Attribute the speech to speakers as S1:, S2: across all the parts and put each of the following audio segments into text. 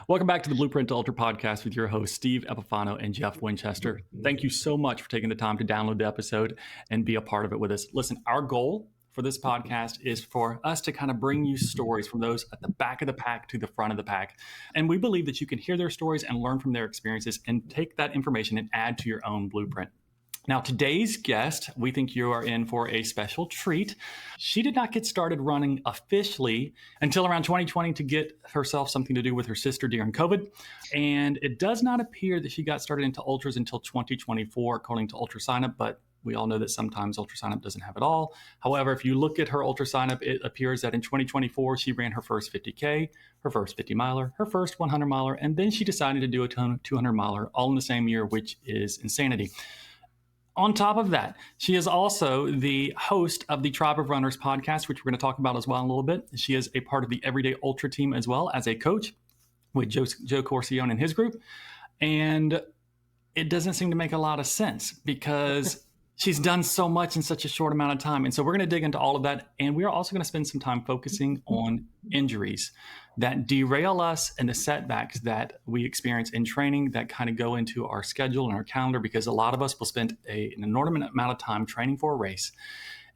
S1: Welcome back to the Blueprint to Ultra podcast with your hosts, Steve Epifano and Jeff Winchester. Thank you so much for taking the time to download the episode and be a part of it with us. Listen, our goal for this podcast is for us to kind of bring you stories from those at the back of the pack to the front of the pack. And we believe that you can hear their stories and learn from their experiences and take that information and add to your own blueprint. Now, today's guest, we think you are in for a special treat. She did not get started running officially until around 2020 to get herself something to do with her sister during COVID. And it does not appear that she got started into ultras until 2024, according to Ultra Signup, but we all know that sometimes Ultra Signup doesn't have it all. However, if you look at her Ultra Signup, it appears that in 2024, she ran her first 50K, her first 50 miler, her first 100 miler, and then she decided to do a 200 miler all in the same year, which is insanity. On top of that, she is also the host of the Tribe of Runners podcast, which we're going to talk about as well in a little bit. She is a part of the Everyday Ultra team as well as a coach with Joe Corcione and his group. And it doesn't seem to make a lot of sense because she's done so much in such a short amount of time. And so we're going to dig into all of that. And we are also going to spend some time focusing on injuries that derail us and the setbacks that we experience in training that kind of go into our schedule and our calendar, because a lot of us will spend an inordinate amount of time training for a race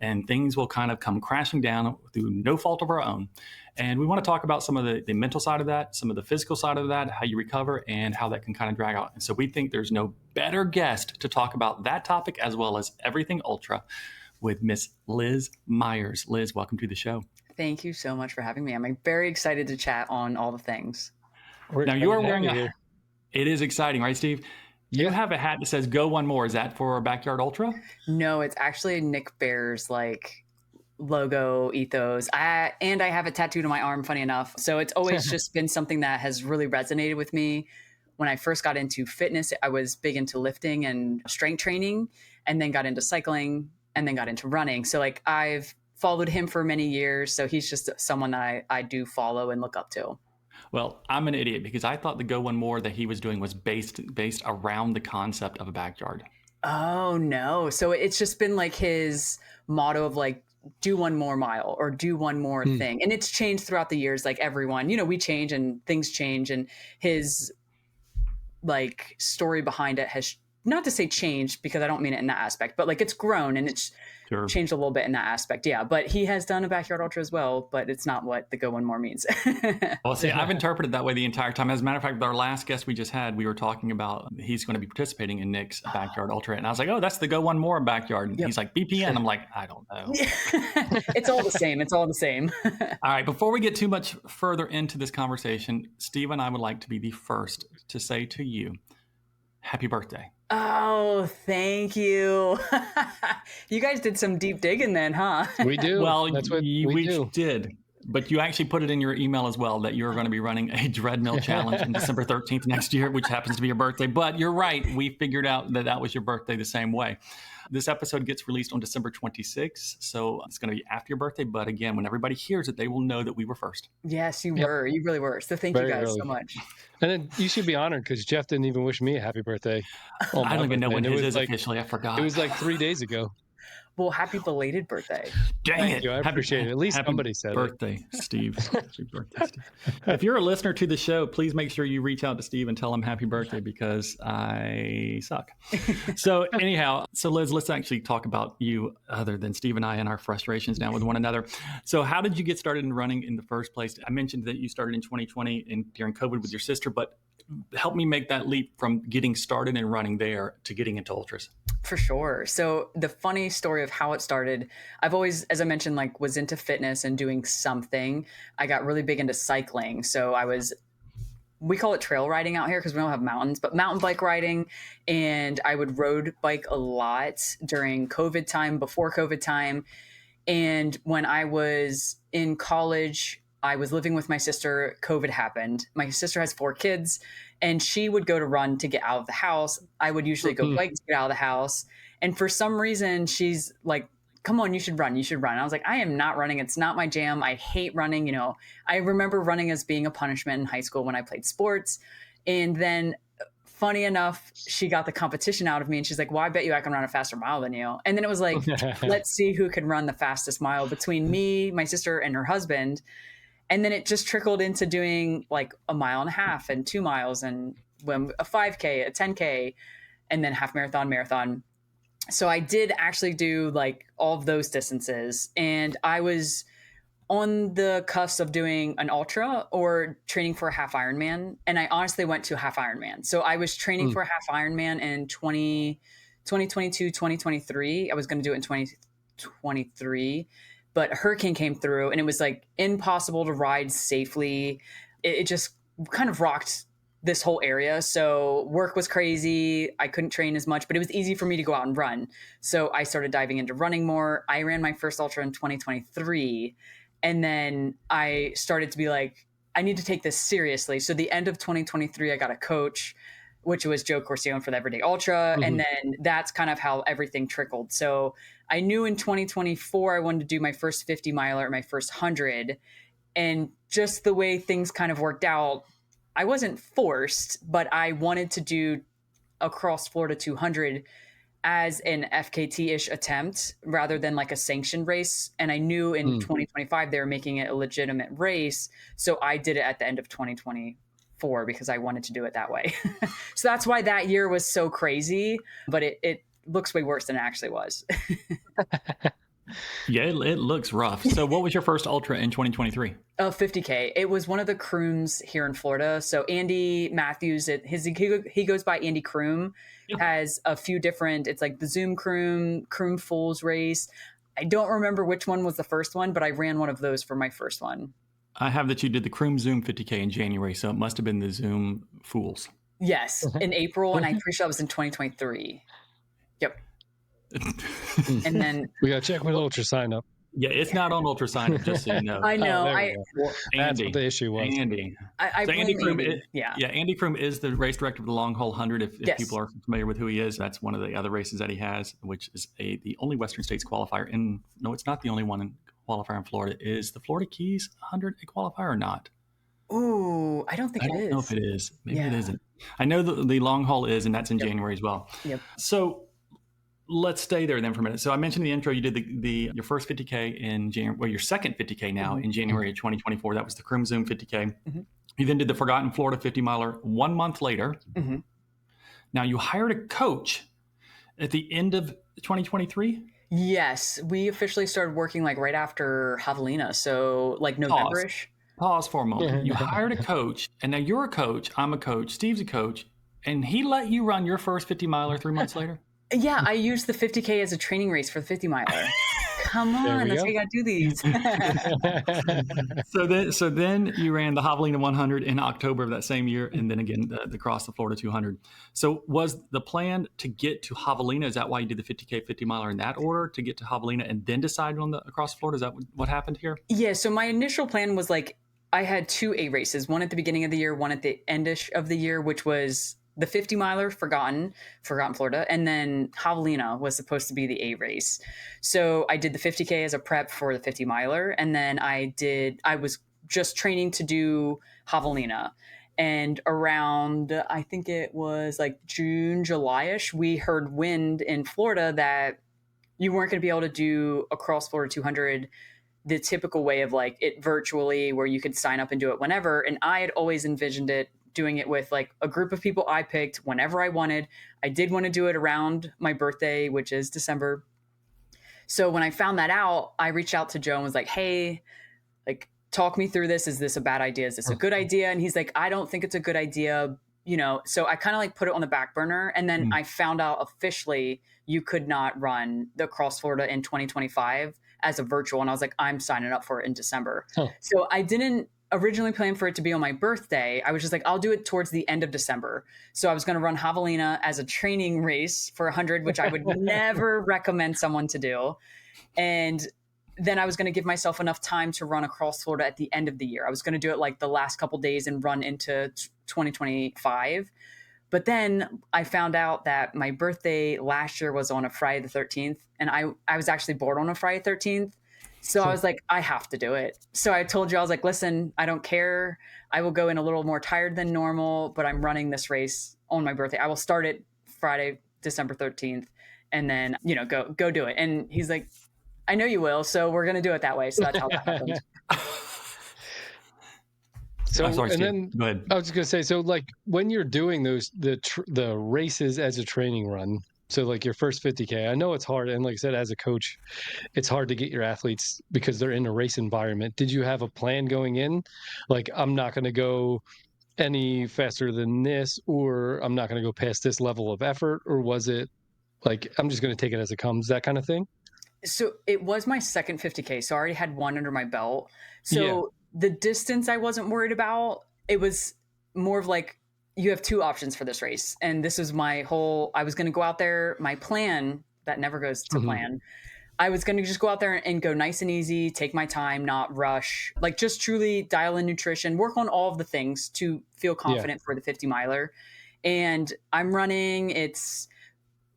S1: and things will kind of come crashing down through no fault of our own. And we want to talk about some of the mental side of that, some of the physical side of that, how you recover and how that can kind of drag out. And so we think there's no better guest to talk about that topic as well as everything ultra with Miss Liz Myers. Liz, welcome to the show.
S2: Thank you so much for having me. I'm very excited to chat on all the things.
S1: Now you are wearing it is exciting, right, Steve? You have a hat that says "Go One More." Is that for Backyard Ultra?
S2: No, it's actually Nick Bear's logo ethos. I have it tattooed on my arm, funny enough. So it's always just been something that has really resonated with me. When I first got into fitness, I was big into lifting and strength training, and then got into cycling, and then got into running. So I've followed him for many years. So he's just someone that I do follow and look up to.
S1: Well, I'm an idiot because I thought the Go One More that he was doing was based around the concept of a backyard.
S2: Oh, no. So it's just been his motto of do one more mile or do one more thing. And it's changed throughout the years. Like everyone, we change and things change. And his story behind it has, not to say changed because I don't mean it in that aspect, but it's grown and it's changed a little bit in that aspect. Yeah. But he has done a backyard ultra as well, but it's not what the Go One More means.
S1: Well, see, I've interpreted that way the entire time. As a matter of fact, with our last guest we just had, we were talking about he's going to be participating in Nick's backyard ultra. And I was like, oh, that's the Go One More backyard. And he's like, BPN. I'm like, I don't know.
S2: It's all the same. It's all the same.
S1: All right. Before we get too much further into this conversation, Steve and I would like to be the first to say to you, happy birthday.
S2: Oh, thank you. You guys did some deep digging then, huh?
S3: We do.
S1: Well, that's what we did. But you actually put it in your email as well that you're going to be running a treadmill challenge on December 13th next year, which happens to be your birthday. But you're right. We figured out that was your birthday the same way. This episode gets released on December 26th, so it's going to be after your birthday. But again, when everybody hears it, they will know that we were first.
S2: Yes, you were. You really were. So thank you guys so much.
S3: And then you should be honored because Jeff didn't even wish me a happy birthday.
S1: I don't even know when his is officially. I forgot.
S3: It was 3 days ago.
S2: Well, happy belated birthday.
S1: Dang it.
S3: I appreciate it. At least somebody said
S1: birthday, Steve. Happy birthday, Steve. If you're a listener to the show, please make sure you reach out to Steve and tell him happy birthday because I suck. So anyhow, Liz, let's actually talk about you other than Steve and I and our frustrations now with one another. So how did you get started in running in the first place? I mentioned that you started in 2020 and during COVID with your sister, but help me make that leap from getting started in running there to getting into ultras.
S2: For sure. So the funny story of how it started, I've always, as I mentioned, was into fitness and doing something. I got really big into cycling. So we call it trail riding out here because we don't have mountains, but mountain bike riding. And I would road bike a lot during COVID time, before COVID time. And when I was in college, I was living with my sister. COVID happened. My sister has 4 kids and she would go to run to get out of the house. I would usually go bike to get out of the house. And for some reason, she's like, come on, you should run. You should run. I was like, I am not running. It's not my jam. I hate running. I remember running as being a punishment in high school when I played sports. And then funny enough, she got the competition out of me and she's like, well, I bet you I can run a faster mile than you. And then it was like, let's see who can run the fastest mile between me, my sister, and her husband. And then it just trickled into doing like a mile and a half and 2 miles and a 5K, a 10K, and then half marathon, marathon. So I did actually do like all of those distances. And I was on the cusp of doing an ultra or training for a half Ironman. And I honestly went to a half Ironman. So I was training for a half Ironman in 2022, 2023. I was going to do it in 2023, but a hurricane came through and it was like impossible to ride safely. It just kind of rocked this whole area. So work was crazy. I couldn't train as much, but it was easy for me to go out and run. So I started diving into running more. I ran my first ultra in 2023. And then I started to be like, I need to take this seriously. So the end of 2023, I got a coach, which was Joe Corcione for the Everyday Ultra. And then that's kind of how everything trickled. So I knew in 2024, I wanted to do my first 50 miler, my first 100. And just the way things kind of worked out, I wasn't forced, but I wanted to do across Florida 200 as an FKT-ish attempt rather than like a sanctioned race. And I knew in 2025 they were making it a legitimate race. So I did it at the end of 2024 because I wanted to do it that way. So that's why that year was so crazy, but it looks way worse than it actually was.
S1: Yeah, it looks rough. So what was your first ultra in 2023?
S2: 50K. It was one of the Crooms here in Florida. So Andy Matthews, he goes by Andy Croom, has a few different, it's like the Zoom Croom Fools race. I don't remember which one was the first one, but I ran one of those for my first one.
S1: I have that you did the Croom Zoom 50K in January, so it must have been the Zoom Fools.
S2: Yes, in April, and I'm pretty sure that was in 2023. Yep. And then
S3: we got to check with Ultra sign up.
S1: Yeah, it's not on Ultra sign up, just so you know.
S2: I know.
S3: That's what the issue was.
S1: Andy.
S2: Andy Croom.
S1: Andy Croom is the race director of the Long Haul 100. If people are familiar with who he is, that's one of the other races that he has, which is the only Western States qualifier. No, it's not the only one in qualifier in Florida. Is the Florida Keys 100 a qualifier or not?
S2: Ooh, I don't think it is.
S1: I don't know if it is. Maybe it isn't. I know the Long Haul is, and that's in January as well.
S2: Yep.
S1: So let's stay there then for a minute. So I mentioned in the intro, you did your first 50K in January, well, your second 50K now in January of 2024. That was the Crim Zoom 50K. You then did the Forgotten Florida 50 miler 1 month later. Now you hired a coach at the end of 2023?
S2: Yes, we officially started working like right after Javelina. So like November-ish.
S1: Pause for a moment. You hired a coach, and now you're a coach. I'm a coach. Steve's a coach. And he let you run your first 50 miler 3 months later?
S2: Yeah, I used the 50K as a training race for the 50 miler. Come on, that's how you got to do these.
S1: So then you ran the Javelina 100 in October of that same year, and then again the Cross the Florida 200. So was the plan to get to Javelina? Is that why you did the 50K 50 miler in that order, to get to Javelina and then decide on the Across Florida? Is that what happened here?
S2: Yeah. So my initial plan was like I had 2 A races, one at the beginning of the year, one at the endish of the year, which was the 50 miler Forgotten Florida, and then Javelina was supposed to be the A race. So I did the 50K as a prep for the 50 miler, and then I was just training to do Javelina. And around, I think it was like June, July-ish, we heard wind in Florida that you weren't going to be able to do Across Florida 200 the typical way of like it virtually, where you could sign up and do it whenever. And I had always envisioned it doing it with like a group of people I picked whenever I wanted. I did want to do it around my birthday, which is December. So when I found that out, I reached out to Joe and was like, hey, like, talk me through this. Is this a bad idea? Is this a good idea? And he's like, I don't think it's a good idea. So I kind of like put it on the back burner. And then I found out officially you could not run the Across Florida in 2025 as a virtual. And I was like, I'm signing up for it in December. So I didn't originally planned for it to be on my birthday. I was just like, I'll do it towards the end of December. So I was going to run Javelina as a training race for 100, which I would never recommend someone to do. And then I was going to give myself enough time to run Across Florida at the end of the year. I was going to do it like the last couple days and run into 2025. But then I found out that my birthday last year was on a Friday the 13th. And I was actually born on a Friday 13th. So I was like, I have to do it. So I told you, I was like, listen, I don't care. I will go in a little more tired than normal, but I'm running this race on my birthday. I will start it Friday, December 13th, and then, go do it. And he's like, I know you will. So we're going to do it that way. So that's how that happened.
S3: So,
S1: I'm sorry,
S3: and
S1: Steve.
S3: then
S1: Go ahead.
S3: I was just gonna say, so like when you're doing the races as a training run, so like your first 50K, I know it's hard, and like I said, as a coach, it's hard to get your athletes because they're in a race environment. Did you have a plan going in? Like, I'm not going to go any faster than this, or I'm not going to go past this level of effort, or was it like I'm just going to take it as it comes, that kind of thing?
S2: So it was my second 50K. So I already had one under my belt.
S3: Yeah.
S2: So the distance I wasn't worried about. It was more of like, you have two options for this race. And this was my whole, I was going to go out there. My plan that never goes to
S3: Hmm.
S2: plan. I was going to just go out there and go nice and easy, take my time, not rush, like just truly dial in nutrition, work on all of the things to feel
S3: Yeah.
S2: confident for the 50 miler. And I'm running, it's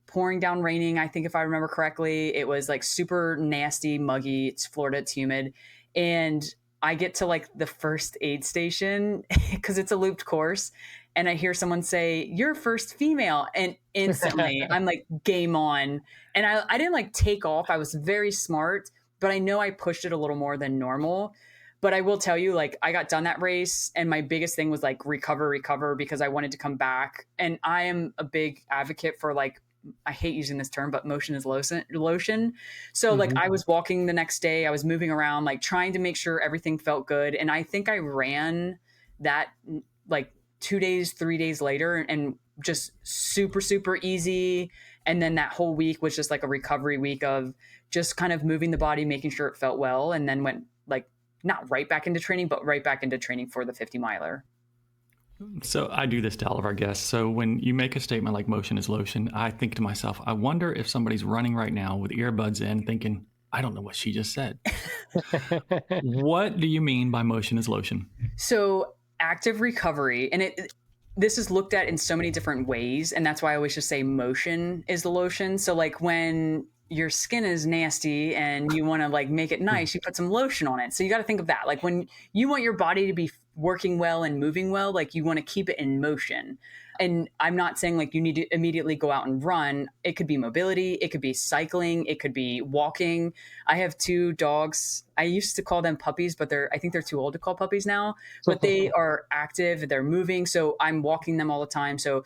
S2: pouring down raining. I think if I remember correctly, it was like super nasty, muggy. It's Florida, it's humid. And I get to like the first aid station because it's a looped course. And I hear someone say, "You're first female." And instantly I'm like, game on. And I didn't like take off. I was very smart, but I know I pushed it a little more than normal. But I will tell you, like, I got done that race, and my biggest thing was like recover, because I wanted to come back. And I am a big advocate for like, I hate using this term, but motion is lotion. So like
S3: Hmm.
S2: I was walking the next day, I was moving around, like trying to make sure everything felt good. And I think I ran that like 2 days, 3 days later, and just super, super easy. And then that whole week was just like a recovery week of just kind of moving the body, making sure it felt well. And then went like not right back into training, but right back into training for the 50 miler.
S1: So I do this to all of our guests. So when you make a statement like motion is lotion, I think to myself, I wonder if somebody's running right now with earbuds in thinking, I don't know what she just said. What do you mean by motion is lotion?
S2: So active recovery, and this is looked at in so many different ways, and that's why I always just say motion is the lotion. So like when your skin is nasty and you want to like make it nice, you put some lotion on it. So you got to think of that. Like when you want your body to be working well and moving well, like you want to keep it in motion. And I'm not saying like you need to immediately go out and run. It could be mobility, it could be cycling, it could be walking. I have two dogs. I used to call them puppies, but I think they're too old to call puppies now. But they are active, they're moving. So I'm walking them all the time. So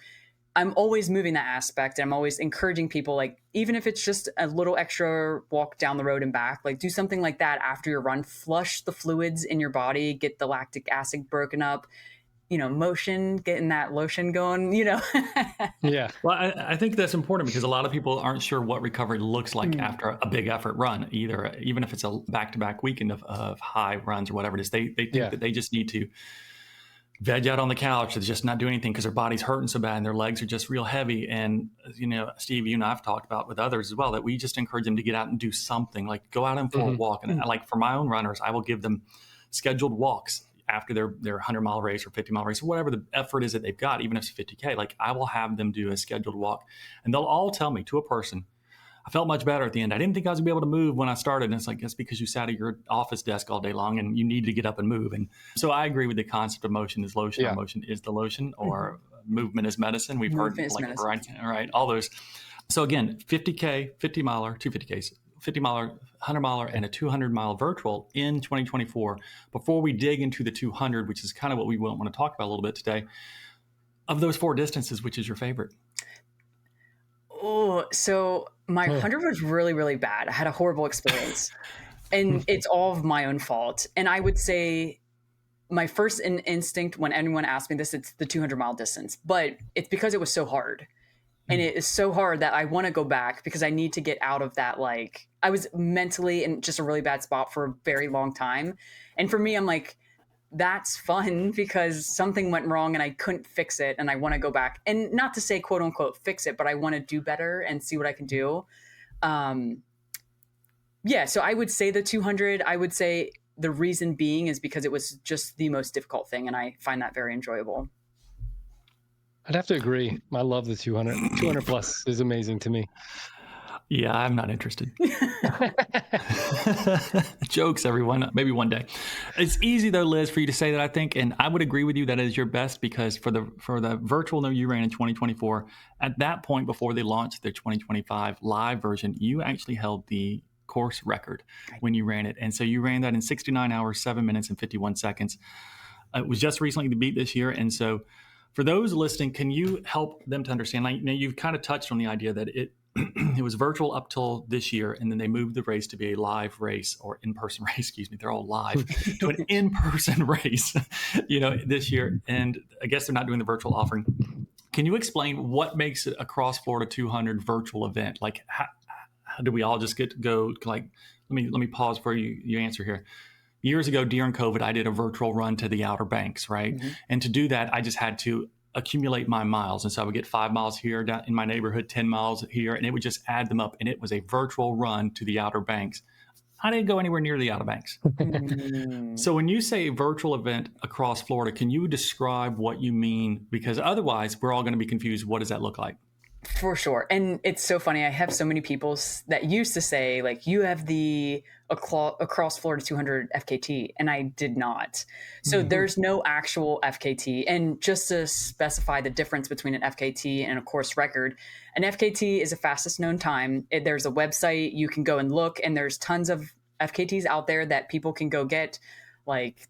S2: I'm always moving that aspect. And I'm always encouraging people, like, even if it's just a little extra walk down the road and back, like do something like that after your run, flush the fluids in your body, get the lactic acid broken up, motion, getting that lotion going.
S3: Yeah.
S1: Well, I think that's important because a lot of people aren't sure what recovery looks like after a big effort run, even if it's a back-to-back weekend of high runs or whatever it is. They think that they just need to veg out on the couch and just not do anything because their body's hurting so bad and their legs are just real heavy. And, Steve, you and I've talked about with others as well, that we just encourage them to get out and do something, like go out and for a walk. And like for my own runners, I will give them scheduled walks after their 100-mile race or 50-mile race or whatever the effort is that they've got, even if it's 50K. Like I will have them do a scheduled walk, and they'll all tell me to a person, I felt much better at the end. I didn't think I was gonna be able to move when I started. And it's like, that's because you sat at your office desk all day long and you need to get up and move. And so I agree with the concept of motion is lotion, or motion is the lotion, or movement is medicine. We've heard like medicine. Right, all those. So again, 50K, 50 miler, two 50Ks, 50 miler, 100 miler, and a 200-mile virtual in 2024. Before we dig into the 200, which is kind of what we want to talk about a little bit today, of those four distances, which is your favorite?
S2: Oh, so my 100 was really, really bad. I had a horrible experience, and it's all of my own fault. And I would say my first instinct when anyone asked me this, it's the 200-mile distance, but it's because it was so hard. And it is so hard that I want to go back because I need to get out of that. Like I was mentally in just a really bad spot for a very long time. And for me, I'm like, that's fun because something went wrong and I couldn't fix it. And I want to go back, and not to say quote unquote fix it, but I want to do better and see what I can do. So I would say the 200, I would say the reason being is because it was just the most difficult thing. And I find that very enjoyable.
S3: I'd have to agree. I love the 200. 200 plus is amazing to me.
S1: Yeah, I'm not interested. Jokes, everyone. Maybe one day. It's easy though, Liz, for you to say that, I think, and I would agree with you that is your best, because for the virtual that you ran in 2024, at that point before they launched their 2025 live version, you actually held the course record when you ran it, and so you ran that in 69 hours, 7 minutes, and 51 seconds. It was just recently beat this year. And so for those listening, can you help them to understand? Like, now you've kind of touched on the idea that it it was virtual up till this year, and then they moved the race to be a live race or in-person race. Excuse me, they're all live to an in-person race, this year. And I guess they're not doing the virtual offering. Can you explain what makes it a Cross Florida 200 virtual event? Like, how do we all just get to go? Like, let me pause for you answer here. Years ago during COVID, I did a virtual run to the Outer Banks, right? Mm-hmm. And to do that, I just had to accumulate my miles. And so I would get 5 miles here down in my neighborhood, 10 miles here, and it would just add them up. And it was a virtual run to the Outer Banks. I didn't go anywhere near the Outer Banks. So when you say virtual event across Florida, can you describe what you mean? Because otherwise, we're all going to be confused. What does that look like?
S2: For sure. And it's so funny. I have so many people that used to say, like, you have the Across Florida 200 FKT, and I did not. So there's no actual FKT. And just to specify the difference between an FKT and a course record, an FKT is the fastest known time. There's a website you can go and look, and there's tons of FKTs out there that people can go get. Like,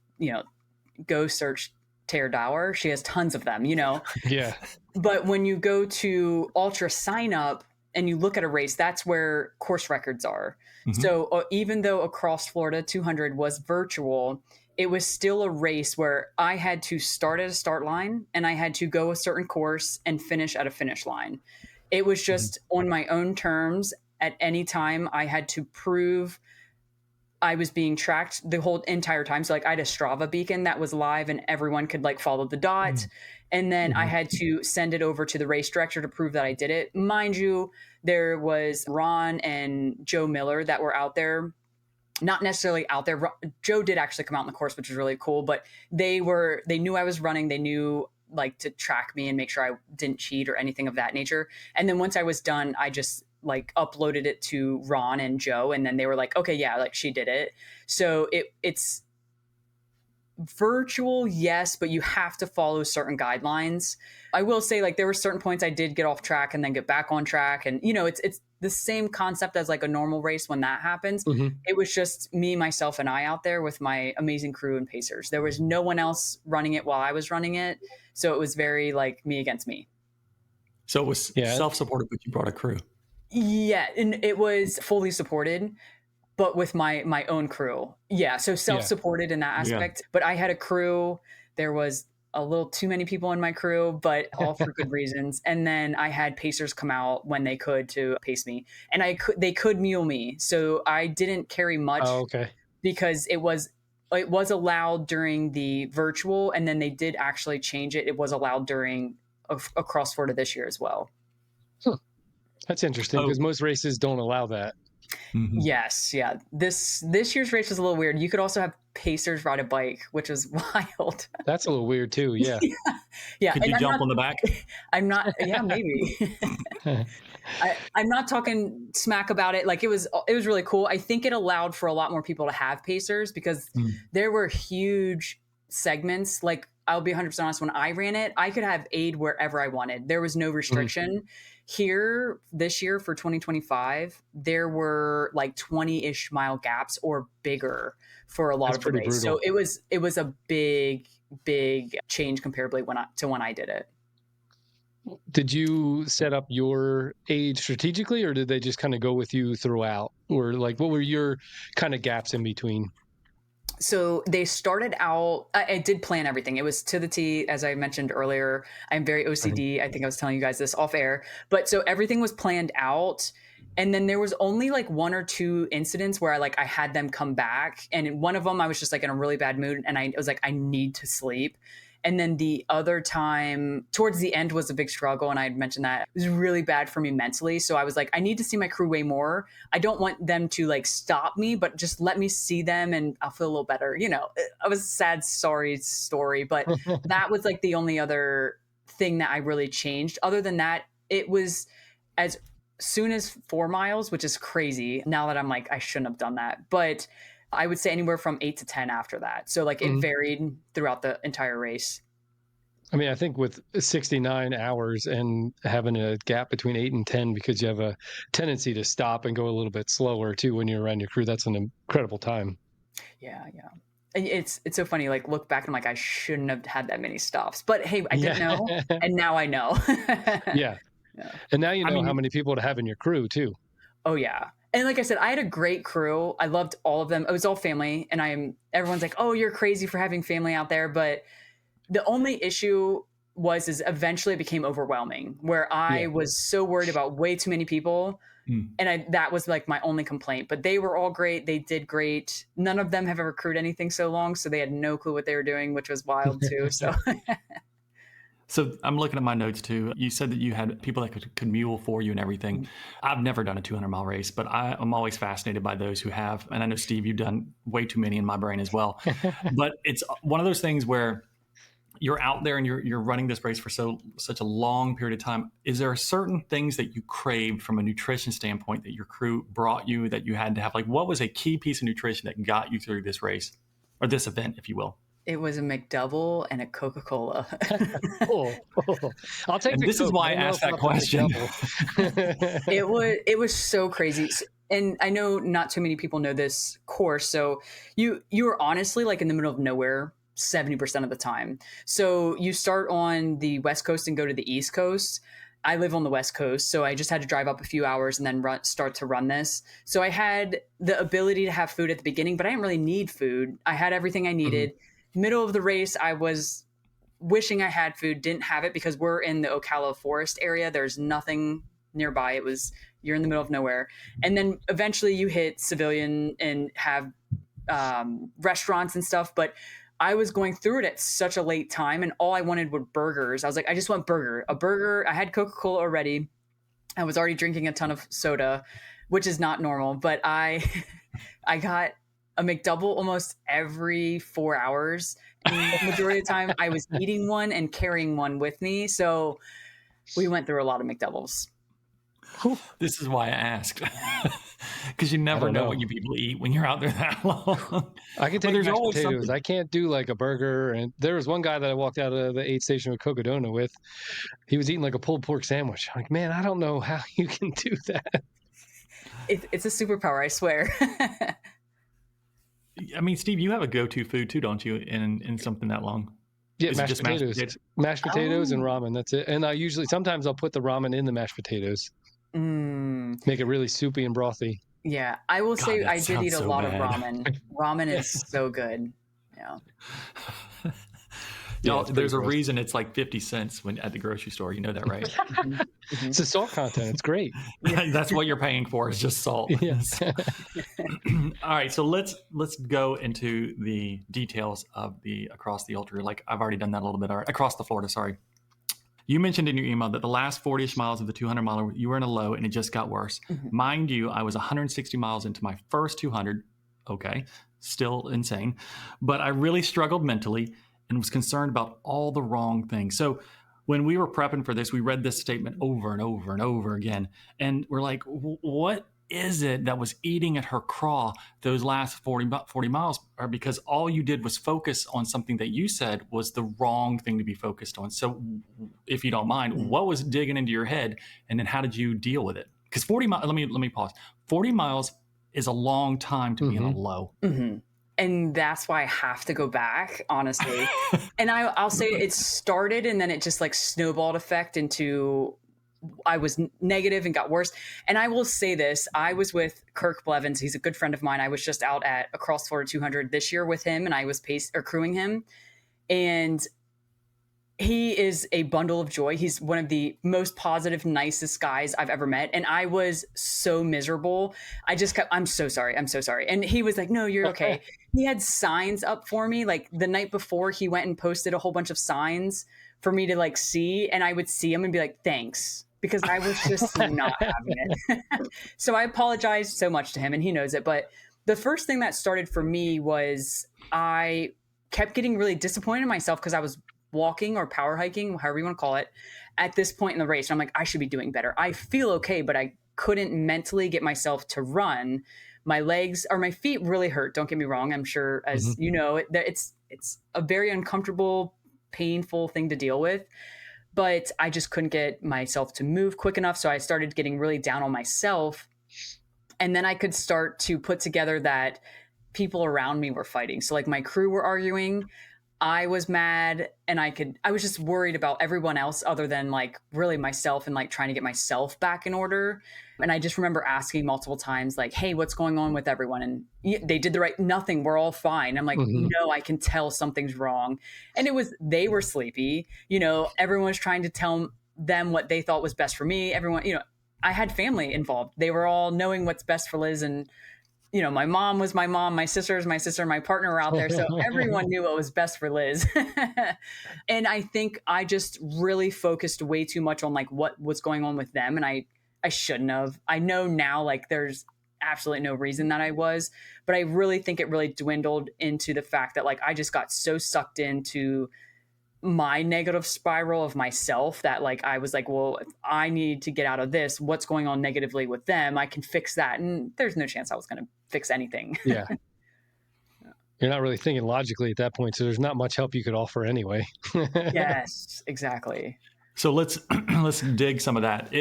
S2: go search Tara Dower. She has tons of them,
S3: Yeah.
S2: But when you go to Ultra Sign Up and you look at a race, that's where course records are. Mm-hmm. So even though Across Florida 200 was virtual, it was still a race where I had to start at a start line and I had to go a certain course and finish at a finish line. It was just on my own terms. At any time, I had to prove I was being tracked the whole entire time. So like I had a Strava beacon that was live and everyone could like follow the dot. And then I had to send it over to the race director to prove that I did it. Mind you, there was Ron and Joe Miller that were out there. Not necessarily out there. Joe did actually come out in the course, which was really cool, but they knew I was running. They knew like to track me and make sure I didn't cheat or anything of that nature. And then once I was done, I just like uploaded it to Ron and Joe. And then they were like, okay, yeah, like she did it. So it's virtual, yes, but you have to follow certain guidelines. I will say like there were certain points I did get off track and then get back on track. And, it's the same concept as like a normal race when that happens. It was just me, myself, and I out there with my amazing crew and pacers. There was no one else running it while I was running it. So it was very like me against me.
S1: So it was self-supported, but you brought a crew.
S2: Yeah, and it was fully supported, but with my own crew. Yeah, so self-supported in that aspect. But I had a crew. There was a little too many people in my crew, but all for good reasons. And then I had pacers come out when they could to pace me, and they could mule me, so I didn't carry much.
S3: Oh, okay.
S2: Because it was allowed during the virtual, and then they did actually change it. It was allowed during Across Florida this year as well.
S3: That's interesting because most races don't allow that.
S2: Yes, yeah. This year's race was a little weird. You could also have pacers ride a bike, which was wild.
S3: That's a little weird too. Yeah.
S2: Yeah.
S1: Could you jump on the back?
S2: I'm not. Yeah, maybe. I'm not talking smack about it. Like it was really cool. I think it allowed for a lot more people to have pacers because there were huge segments. Like I'll be 100% honest. When I ran it, I could have aid wherever I wanted. There was no restriction. Here this year for 2025, there were like 20-ish mile gaps or bigger for a lot of the race. So it was a big change comparably when I did it.
S3: Did you set up your aid strategically, or did they just kind of go with you throughout? Or like, what were your kind of gaps in between?
S2: So they started out, I did plan everything. It was to the T, as I mentioned earlier. I'm very OCD. I think I was telling you guys this off air. But so everything was planned out. And then there was only like 1 or 2 incidents where I had them come back. And in one of them, I was just like in a really bad mood. And I was like, I need to sleep. And then the other time towards the end was a big struggle. And I had mentioned that it was really bad for me mentally. So I was like, I need to see my crew way more. I don't want them to like stop me, but just let me see them and I'll feel a little better. It was a sad, sorry story, but that was like the only other thing that I really changed. Other than that, it was as soon as 4 miles, which is crazy now that I'm like, I shouldn't have done that. But I would say anywhere from 8 to 10 after that. So like it varied throughout the entire race.
S3: I mean, I think with 69 hours and having a gap between 8 and 10, because you have a tendency to stop and go a little bit slower too when you're around your crew, that's an incredible time.
S2: Yeah. It's so funny. Like look back and I'm like, I shouldn't have had that many stops, but hey, I didn't know.
S3: Yeah.
S2: And now I know.
S3: Yeah.
S2: Yeah.
S3: And now you
S1: I
S3: know how
S1: mean,
S3: many people to have in your crew too.
S2: Oh yeah. And like I said, I had a great crew. I loved all of them. It was all family. And everyone's like, oh, you're crazy for having family out there. But the only issue is eventually it became overwhelming where I
S3: Yeah.
S2: was so worried about way too many people. And that was like my only complaint, but they were all great. They did great. None of them have ever crewed anything so long. So they had no clue what they were doing, which was wild too. So
S1: so I'm looking at my notes too. You said that you had people that could mule for you and everything. I've never done a 200-mile race, but I'm always fascinated by those who have. And I know, Steve, you've done way too many in my brain as well. But it's one of those things where you're out there and you're running this race for such a long period of time. Is there certain things that you craved from a nutrition standpoint that your crew brought you that you had to have? Like, what was a key piece of nutrition that got you through this race or this event, if you will?
S2: it was a McDouble and a Coca-Cola.
S3: Oh, I'll take
S1: And
S3: the
S1: this is
S3: Coke.
S1: why I
S3: don't know
S1: asked
S3: if
S1: that
S3: I'll take
S1: question.
S3: double.
S2: It was so crazy. And I know not too many people know this course. So you are honestly like in the middle of nowhere 70% of the time. So you start on the West Coast and go to the East Coast. I live on the West Coast, so I just had to drive up a few hours and then start to run this. So I had the ability to have food at the beginning, but I didn't really need food. I had everything I needed. Middle of the race, I was wishing I had food, didn't have it because we're in the Ocala forest area. There's nothing nearby. You're in the middle of nowhere. And then eventually you hit civilian and have restaurants and stuff. But I was going through it at such a late time and all I wanted were burgers. I was like, I just want a burger. I had Coca-Cola already. I was already drinking a ton of soda, which is not normal, but I got a McDouble almost every 4 hours. And the majority of the time I was eating one and carrying one with me. So we went through a lot of McDoubles.
S1: This is why I asked. Because you never know what you people eat when you're out there that long.
S3: I can take
S1: there's
S3: mashed
S1: always
S3: potatoes.
S1: something.
S3: I can't do like a burger. And there was one guy that I walked out of the aid station with Cocodona with. He was eating like a pulled pork sandwich. I'm like, man, I don't know how you can do that.
S2: It's a superpower, I swear.
S1: I mean, Steve, you have a go-to food too, don't you? In something that long?
S3: Yeah,
S1: Is it
S3: mashed
S1: just
S3: potatoes. Mashed potatoes and
S2: Oh.
S3: ramen. That's it. And sometimes I'll put the ramen in the mashed potatoes. Make it really soupy and brothy.
S2: Yeah, I will say
S1: that
S2: I did eat
S1: sounds
S2: a
S1: so
S2: lot of
S1: bad.
S2: ramen. Ramen is so good. Yeah.
S1: Y'all,
S3: it's
S1: there's a
S3: pretty gross.
S1: reason it's like 50 cents when at the grocery store. You know that, right?
S3: It's the salt content. It's great.
S1: That's what you're paying for is just salt.
S3: Yes.
S1: All right, so let's go into the details of the across the ultra. Like I've already done that a little bit. Across the Florida, sorry. You mentioned in your email that the last 40-ish miles of the 200-miler, you were in a low and it just got worse. Mind you, I was 160 miles into my first 200. Okay, still insane. But I really struggled mentally and was concerned about all the wrong things. So when we were prepping for this, we read this statement over and over and over again. And we're like, what is it that was eating at her craw those last 40 miles? Or because all you did was focus on something that you said was the wrong thing to be focused on. So if you don't mind, what was digging into your head? And then how did you deal with it? Because 40 miles, let me pause. 40 miles is a long time to be in a low.
S2: And that's why I have to go back, honestly. And I'll say it started and then it just like snowballed effect into I was negative and got worse. And I will say this, I was with Kirk Blevins. He's a good friend of mine. I was just out at Across Florida 200 this year with him and I was crewing him. And he is a bundle of joy. He's one of the most positive, nicest guys I've ever met. And I was so miserable. I'm so sorry. I'm so sorry. And he was like, no, you're okay. He had signs up for me. Like the night before he went and posted a whole bunch of signs for me to like see. And I would see them and be like, thanks. Because I was just not having it. So I apologized so much to him and he knows it. But the first thing that started for me was I kept getting really disappointed in myself because I was walking or power hiking, however you want to call it, at this point in the race. And I'm like, I should be doing better. I feel okay, but I couldn't mentally get myself to run. My legs or my feet really hurt. Don't get me wrong. I'm sure, as you know, it's a very uncomfortable, painful thing to deal with. But I just couldn't get myself to move quick enough. So I started getting really down on myself. And then I could start to put together that people around me were fighting. So like my crew were arguing, I was mad, and I was just worried about everyone else other than like really myself, and like trying to get myself back in order. And I just remember asking multiple times, like, hey, what's going on with everyone? And they did the right, nothing, we're all fine. I'm like,
S3: Mhm.
S2: no, I can tell something's wrong. And they were sleepy. Everyone was trying to tell them what they thought was best for me. Everyone, I had family involved. They were all knowing what's best for Liz, and my mom was my mom, my sister is my sister, my partner were out there. So everyone knew what was best for Liz. And I think I just really focused way too much on like what was going on with them. And I shouldn't have. I know now, like there's absolutely no reason that I was, but I really think it really dwindled into the fact that like I just got so sucked into my negative spiral of myself that like I was like, well, if I need to get out of this, what's going on negatively with them, I can fix that. And there's no chance I was going to fix anything.
S3: Yeah. You're not really thinking logically at that point, so there's not much help you could offer anyway.
S2: Yes, exactly.
S1: So let's dig some of that.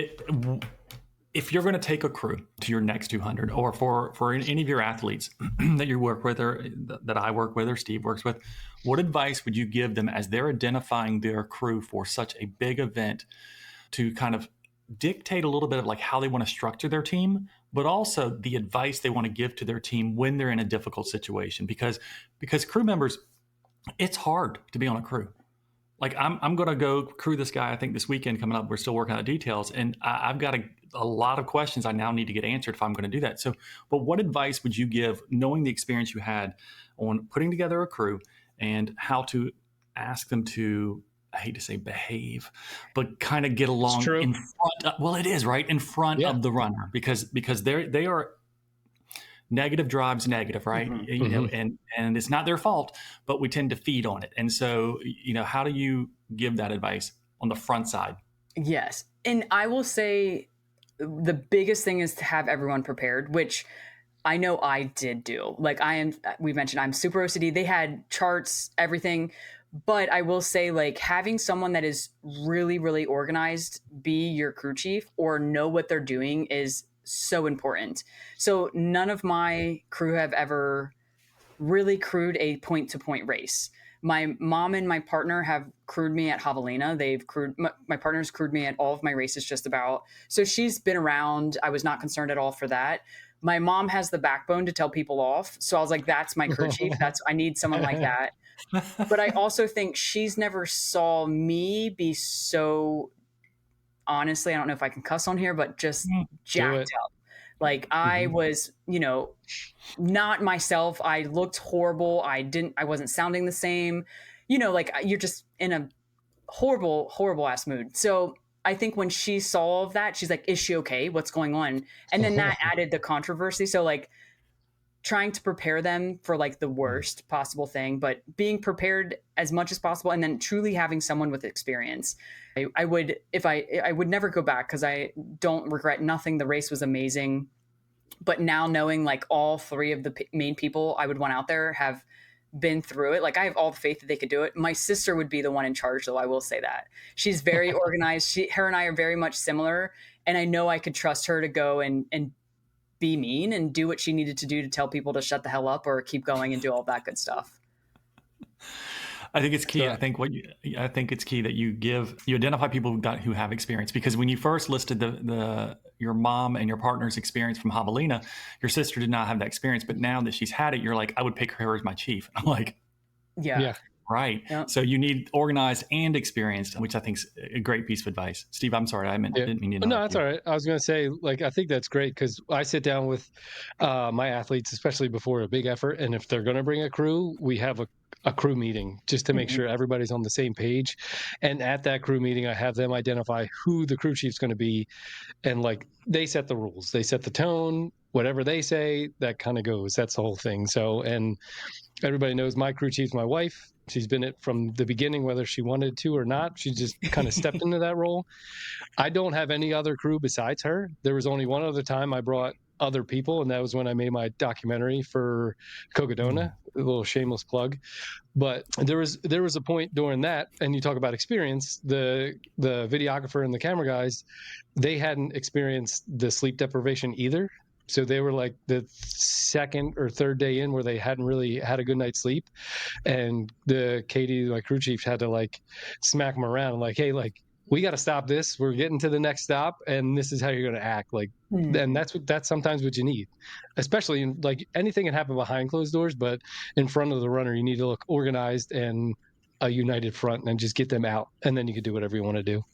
S1: If you're going to take a crew to your next 200, or for any of your athletes that you work with, or that I work with, or Steve works with, what advice would you give them as they're identifying their crew for such a big event, to kind of dictate a little bit of like how they want to structure their team, but also the advice they want to give to their team when they're in a difficult situation? Because crew members, it's hard to be on a crew. Like I'm going to go crew this guy, I think this weekend coming up, we're still working out the details, and I've got a lot of questions I now need to get answered if I'm going to do that. So, but what advice would you give, knowing the experience you had on putting together a crew and how to ask them to, I hate to say behave, but kind of get along in front of, well, it is right in front of the runner, because they are negative drives negative, right?
S3: Mm-hmm.
S1: And it's not their fault, but we tend to feed on it. And so, how do you give that advice on the front side?
S2: Yes. And I will say the biggest thing is to have everyone prepared, which I know I did do. Like we mentioned, I'm super OCD. They had charts, everything. But I will say, like, having someone that is really, really organized be your crew chief or know what they're doing is so important. So none of my crew have ever really crewed a point-to-point race. My mom and my partner have crewed me at Javelina. They've crewed, my partner's crewed me at all of my races just about. So she's been around. I was not concerned at all for that. My mom has the backbone to tell people off. So I was like, that's my crew chief. I need someone like that. But I also think she's never saw me be so, honestly, I don't know if I can cuss on here, but just jacked up. Like I was, not myself. I looked horrible. I wasn't sounding the same, like you're just in a horrible ass mood. So I think when she saw all of that, she's like, is she okay? What's going on? And then that added the controversy. So like trying to prepare them for like the worst possible thing, but being prepared as much as possible. And then truly having someone with experience. I would never go back, because I don't regret nothing. The race was amazing. But now knowing like all three of the main people I would want out there have been through it, like I have all the faith that they could do it. My sister would be the one in charge, though. I will say that she's very organized. Her and I are very much similar, and I know I could trust her to go and be mean and do what she needed to do to tell people to shut the hell up or keep going and do all that good stuff.
S1: I think it's key. I think it's key that you identify people who have experience, because when you first listed your mom and your partner's experience from Javelina, your sister did not have that experience, but now that she's had it, you're like, I would pick her as my chief. I'm like,
S2: yeah.
S1: Right. Yep. So you need organized and experienced, which I think is a great piece of advice. Steve, I'm sorry. Didn't mean to.
S3: No, that's all right. I was going to say, like, I think that's great, because I sit down with my athletes, especially before a big effort. And if they're going to bring a crew, we have a crew meeting just to make sure everybody's on the same page. And at that crew meeting, I have them identify who the crew chief's going to be. And like, they set the rules, they set the tone, whatever they say, that kind of goes. That's the whole thing. So, and everybody knows my crew chief's my wife. She's been it from the beginning, whether she wanted to or not. She just kind of stepped into that role. I don't have any other crew besides her. There was only one other time I brought other people, and that was when I made my documentary for Cocodona, a little shameless plug. But there was a point during that, and you talk about experience, the videographer and the camera guys, they hadn't experienced the sleep deprivation either. So they were like the second or third day in where they hadn't really had a good night's sleep. And the Katie, my crew chief, had to like smack them around, like, hey, like, we got to stop this. We're getting to the next stop, and this is how you're going to act. Like, and that's sometimes what you need, especially in like anything can happen behind closed doors, but in front of the runner, you need to look organized and a united front, and just get them out, and then you can do whatever you want to do.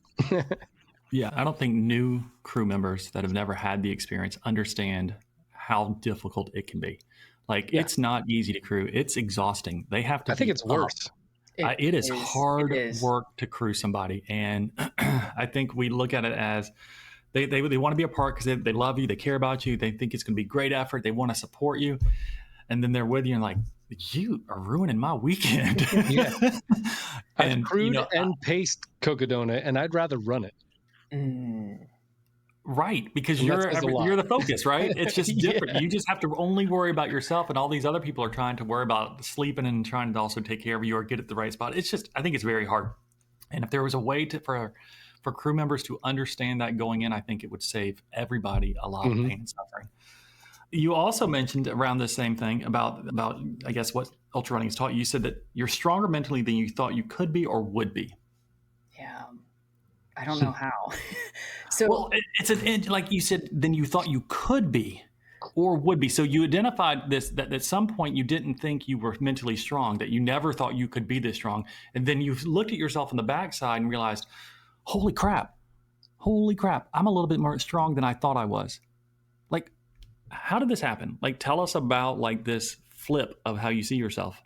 S1: Yeah, I don't think new crew members that have never had the experience understand how difficult it can be. Like, it's not easy to crew. It's exhausting. They have to.
S3: I think it's worse.
S1: It is hard work to crew somebody. And I think we look at it as they want to be a part because they love you, they care about you, they think it's going to be great effort, they want to support you. And then they're with you and like, you are ruining my weekend.
S3: Yeah. I've crewed and paced Cocodona, and I'd rather run it.
S1: Right, because you're the focus, right? It's just different. You just have to only worry about yourself, and all these other people are trying to worry about sleeping and trying to also take care of you or get at the right spot. It's just, I think it's very hard. And if there was a way for crew members to understand that going in, I think it would save everybody a lot of pain and suffering. You also mentioned around the same thing about I guess what ultra running has taught you. You said that you're stronger mentally than you thought you could be or would be.
S2: Yeah. I don't know how. So,
S1: well, it's like you said, then you thought you could be or would be. So you identified this, that at some point you didn't think you were mentally strong, that you never thought you could be this strong. And then you looked at yourself on the backside and realized, holy crap, I'm a little bit more strong than I thought I was. Like, how did this happen? Like, tell us about like this flip of how you see yourself.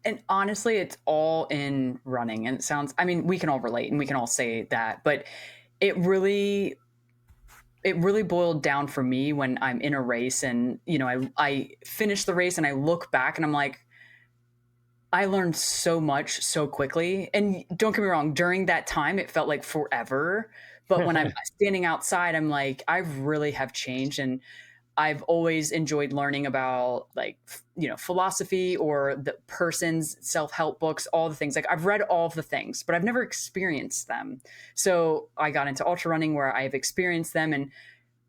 S2: And honestly, it's all in running. And it sounds, I mean, we can all relate and we can all say that, but it really boiled down for me when I'm in a race and, you know, I finish the race and I look back and I'm like, I learned so much so quickly. And don't get me wrong, during that time, it felt like forever. But when I'm standing outside, I'm like, I really have changed. And I've always enjoyed learning about, like, you know, philosophy or the person's self-help books, all the things. Like, I've read all of the things, but I've never experienced them. So I got into ultra running where I've experienced them. And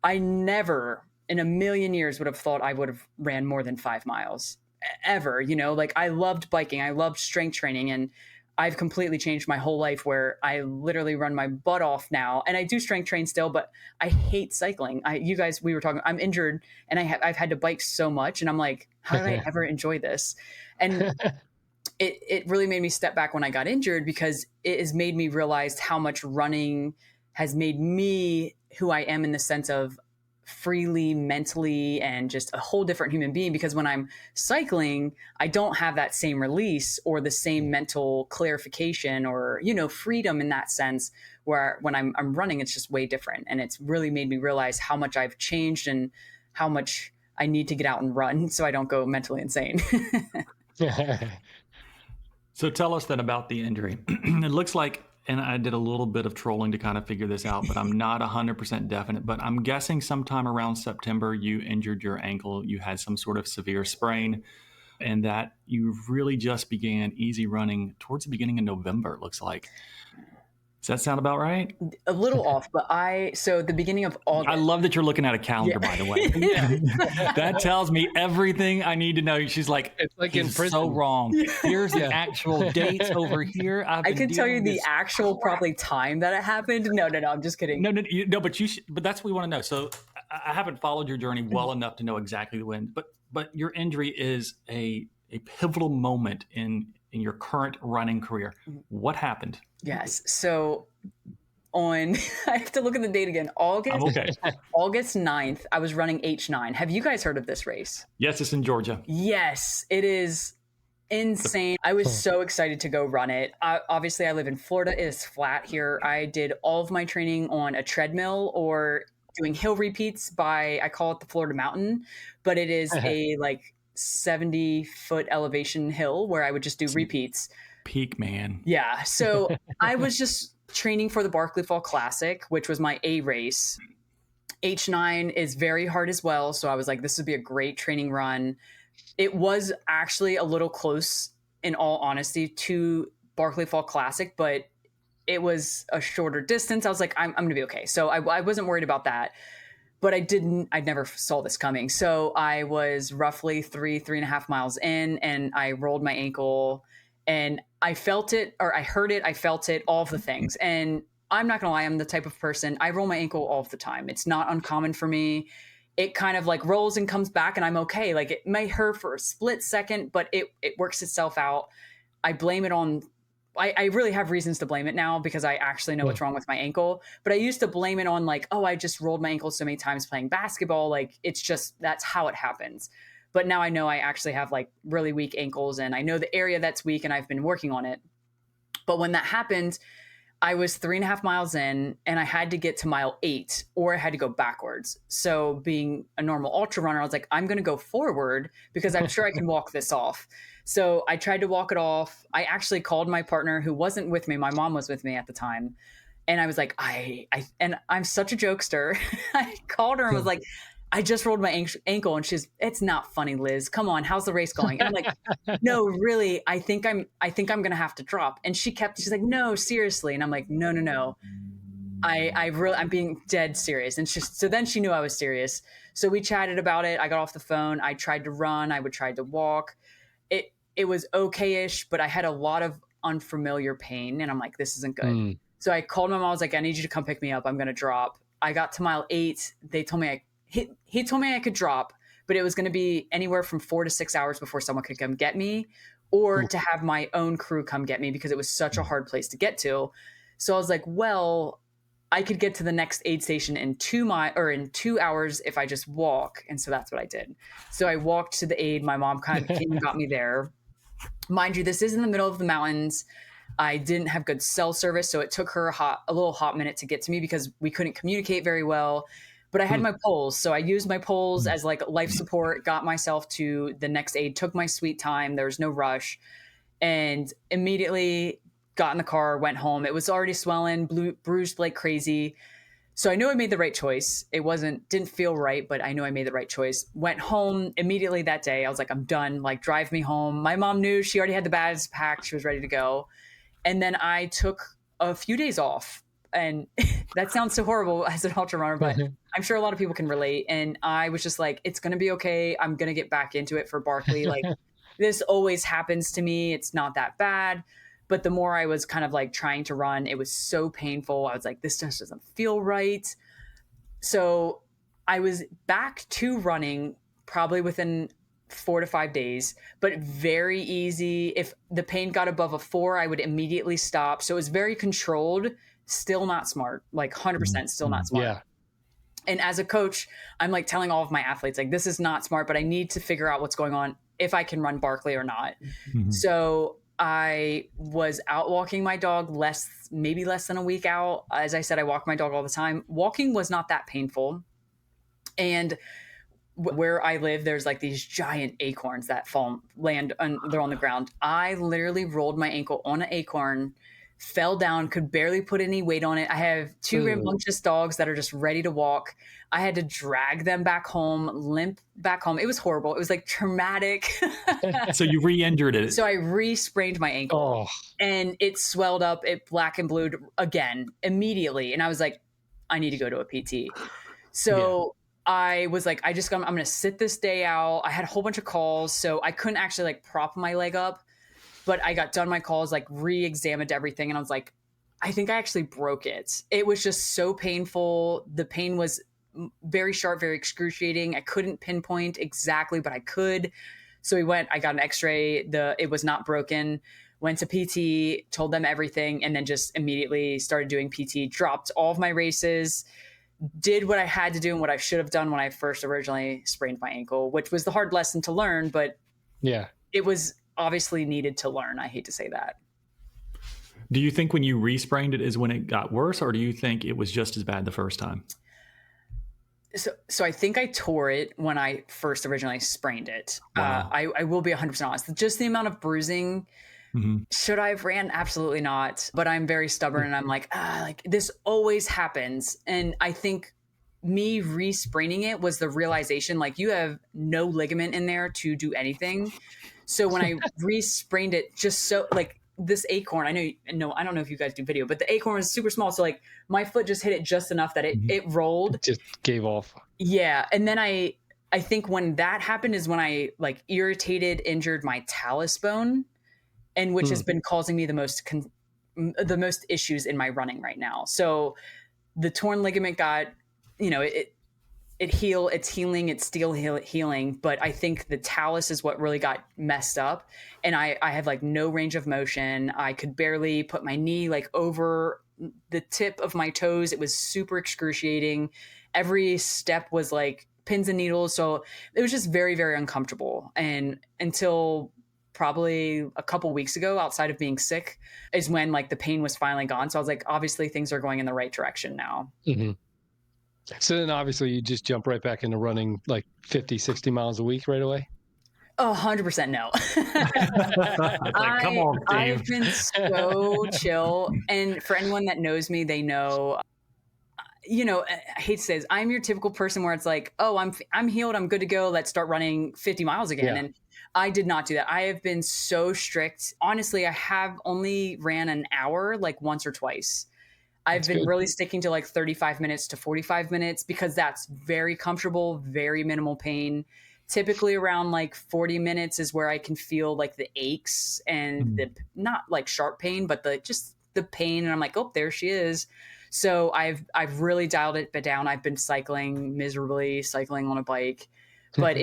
S2: I never in a million years would have thought I would have ran more than 5 miles ever. You know, like, I loved biking. I loved strength training. And I've completely changed my whole life where I literally run my butt off now. And I do strength train still, but I hate cycling. You guys, we were talking, I'm injured and I've had to bike so much. And I'm like, how did I ever enjoy this? And it really made me step back when I got injured, because it has made me realize how much running has made me who I am in the sense of freely, mentally, and just a whole different human being. Because when I'm cycling, I don't have that same release or the same mental clarification or, you know, freedom in that sense, where when I'm running, it's just way different. And it's really made me realize how much I've changed and how much I need to get out and run so I don't go mentally insane.
S1: So tell us then about the injury. It looks like, and I did a little bit of trolling to kind of figure this out, but I'm not 100% definite. But I'm guessing sometime around September, you injured your ankle. You had some sort of severe sprain, and that you really just began easy running towards the beginning of November, it looks like. Does that sound about right?
S2: A little off, but so the beginning of August.
S1: I love that you're looking at a calendar, by the way. That tells me everything I need to know. She's like,
S3: it's like
S1: he's so wrong. Here's the actual dates over here.
S2: I can tell you the actual probably time that it happened. No, I'm just kidding.
S1: No, but that's what we want to know. So I haven't followed your journey well enough to know exactly when, but your injury is a pivotal moment in your current running career. What happened?
S2: Yes. So I have to look at the date again. August 9th, I was running H9. Have you guys heard of this race?
S1: Yes, it's in Georgia.
S2: Yes, it is insane. I was so excited to go run it. Obviously, I live in Florida. It is flat here. I did all of my training on a treadmill or doing hill repeats I call it the Florida Mountain, but it is a like 70-foot elevation hill where I would just do repeats.
S1: Peak, man.
S2: Yeah. So I was just training for the Barkley Fall Classic, which was my A race. H9 is very hard as well. So I was like, this would be a great training run. It was actually a little close, in all honesty, to Barkley Fall Classic, but it was a shorter distance. I was like, I'm going to be okay. So I wasn't worried about that. but I never saw this coming. So I was roughly 3.5 miles in, and I rolled my ankle, and I felt it, or I heard it, I felt it, all of the things. And I'm not gonna lie, I'm the type of person, I roll my ankle all of the time. It's not uncommon for me. It kind of like rolls and comes back, and I'm okay. Like, it may hurt for a split second, but it works itself out. I blame it on, I really have reasons to blame it now because I actually know what's wrong with my ankle. But I used to blame it on like, oh, I just rolled my ankle so many times playing basketball. Like, it's just, that's how it happens. But now I know I actually have like really weak ankles, and I know the area that's weak, and I've been working on it. But when that happened, I was 3.5 miles in, and I had to get to mile 8, or I had to go backwards. So being a normal ultra runner, I was like, I'm going to go forward because I'm sure I can walk this off. So I tried to walk it off. I actually called my partner, who wasn't with me. My mom was with me at the time. And I was like, and I'm such a jokester. I called her and was like, I just rolled my ankle. And it's not funny, Liz. Come on. How's the race going? And I'm like, no, really, I think I'm going to have to drop. And she's like, no, seriously. And I'm like, no. I'm being dead serious. And so then she knew I was serious. So we chatted about it. I got off the phone. I tried to run. I would try to walk. It was okay-ish, but I had a lot of unfamiliar pain, and I'm like, this isn't good. So I called my mom. I was like, I need you to come pick me up. I'm going to drop. I got to mile 8. They told me he told me I could drop, but it was going to be anywhere from 4 to 6 hours before someone could come get me, or to have my own crew come get me, because it was such a hard place to get to. So I was like, well, I could get to the next aid station in 2 hours if I just walk. And so that's what I did. So I walked to the aid. My mom kind of came and got me there. Mind you, this is in the middle of the mountains. I didn't have good cell service, so it took her a little hot minute to get to me because we couldn't communicate very well. But I had my poles, so I used my poles as like life support, got myself to the next aid, took my sweet time. There was no rush, and immediately got in the car, went home. It was already swelling, bruised like crazy. So I knew I made the right choice. It didn't feel right, but I knew I made the right choice. Went home immediately that day. I was like, I'm done. Like, drive me home. My mom knew. She already had the bags packed. She was ready to go. And then I took a few days off. And that sounds so horrible as an ultra runner, but I'm sure a lot of people can relate. And I was just like, it's going to be okay. I'm going to get back into it for Barkley. Like, this always happens to me. It's not that bad. But the more I was kind of like trying to run, it was so painful. I was like, this just doesn't feel right. So I was back to running probably within 4 to 5 days, but very easy. If the pain got above a 4, I would immediately stop. So it was very controlled, still not smart, like 100% still not smart.
S3: Yeah.
S2: And as a coach, I'm like telling all of my athletes, like, this is not smart, but I need to figure out what's going on, if I can run Barkley or not. So I was out walking my dog maybe less than a week out. As I said, I walk my dog all the time. Walking was not that painful. And where I live, there's like these giant acorns that they're on the ground. I literally rolled my ankle on an acorn, fell down, could barely put any weight on it. I have 2 rambunctious dogs that are just ready to walk. I had to drag them back home, limp back home. It was horrible. It was like traumatic.
S1: So you re-injured it.
S2: So I re-sprained my ankle and it swelled up. It black and blued again immediately. And I was like, I need to go to a PT. So I was like, I'm going to sit this day out. I had a whole bunch of calls, so I couldn't actually like prop my leg up. But I got done my calls, like re-examined everything. And I was like, I think I actually broke it. It was just so painful. The pain was very sharp, very excruciating. I couldn't pinpoint exactly, but I could. So I got an x-ray. It was not broken. Went to PT, told them everything, and then just immediately started doing PT, dropped all of my races, did what I had to do and what I should have done when I first originally sprained my ankle, which was the hard lesson to learn, but it was obviously needed to learn. I hate to say that.
S1: Do you think when you re-sprained it is when it got worse, or do you think it was just as bad the first time?
S2: So I think I tore it when I first originally sprained it.
S1: Wow.
S2: I will be 100% honest. Just the amount of bruising. Should I have ran? Absolutely not. But I'm very stubborn, and I'm like this always happens. And I think me re-spraining it was the realization, like, you have no ligament in there to do anything. So when I re-sprained it, just so like this acorn, I don't know if you guys do video, but the acorn was super small. So like my foot just hit it just enough that it rolled.
S3: It just gave off.
S2: Yeah. And then I think when that happened is when I like injured my talus bone, and which has been causing me the most issues in my running right now. So the torn ligament got, it's healing, it's still healing, but I think the talus is what really got messed up. And I have like no range of motion. I could barely put my knee like over the tip of my toes. It was super excruciating. Every step was like pins and needles. So it was just very, very uncomfortable. And until probably a couple weeks ago, outside of being sick, is when like the pain was finally gone. So I was like, obviously things are going in the right direction now.
S3: Mm-hmm. So then obviously you just jump right back into running like 50, 60 miles a week right away?
S2: 100% no.
S1: Like, come on, Steve.
S2: I've been so chill. And for anyone that knows me, they know, I hate to say this, I'm your typical person where it's like, oh, I'm healed, I'm good to go, let's start running 50 miles again. Yeah. And I did not do that. I have been so strict. Honestly, I have only ran an hour like once or twice. I've been really sticking to like 35 minutes to 45 minutes because that's very comfortable, very minimal pain. Typically around like 40 minutes is where I can feel like the aches and the not like sharp pain, but the pain. And I'm like, oh, there she is. So I've really dialed it down. I've been cycling miserably, cycling on a bike, but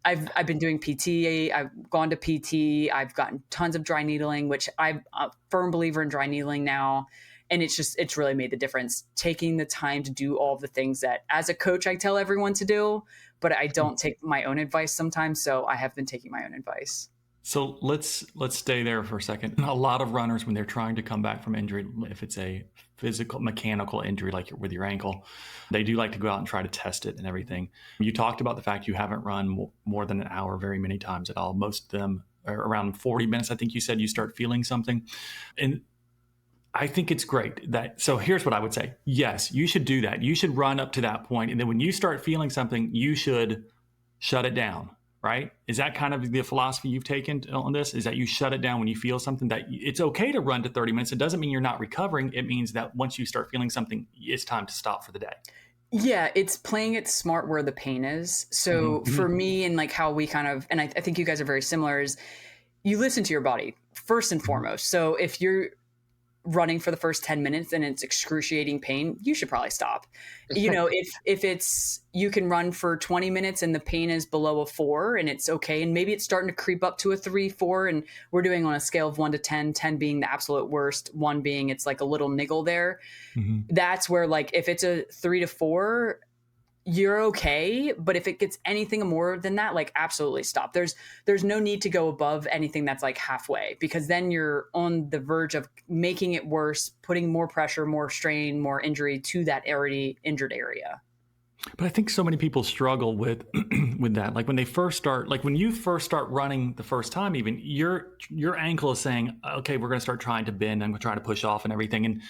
S2: I've been doing PT. I've gone to PT. I've gotten tons of dry needling, which I'm a firm believer in dry needling now. And it's really made the difference, taking the time to do all the things that as a coach, I tell everyone to do, but I don't take my own advice sometimes. So I have been taking my own advice.
S1: So let's stay there for a second. A lot of runners, when they're trying to come back from injury, if it's a physical, mechanical injury, like with your ankle, they do like to go out and try to test it and everything. You talked about the fact you haven't run more than an hour very many times at all. Most of them are around 40 minutes. I think you said you start feeling something. And I think it's great so here's what I would say. Yes, you should do that. You should run up to that point. And then when you start feeling something, you should shut it down, right? Is that kind of the philosophy you've taken on this? Is that you shut it down when you feel something, that it's okay to run to 30 minutes. It doesn't mean you're not recovering. It means that once you start feeling something, it's time to stop for the day.
S2: Yeah, it's playing it smart where the pain is. So for me, and like how we kind of, and I think you guys are very similar, is you listen to your body first and foremost. So if you're running for the first 10 minutes and it's excruciating pain, you should probably stop. If it's, you can run for 20 minutes and the pain is below a 4 and it's okay. And maybe it's starting to creep up to a 3, 4. And we're doing on a scale of 1 to 10, 10 being the absolute worst, 1 being it's like a little niggle there. That's where like, if it's a 3 to 4, you're okay. But if it gets anything more than that, like absolutely stop. There's no need to go above anything that's like halfway, because then you're on the verge of making it worse, putting more pressure, more strain, more injury to that already injured area.
S1: But I think so many people struggle with that. Like when they first start, like when you first start running the first time, even your ankle is saying, okay, we're going to start trying to bend and we're trying to push off and everything.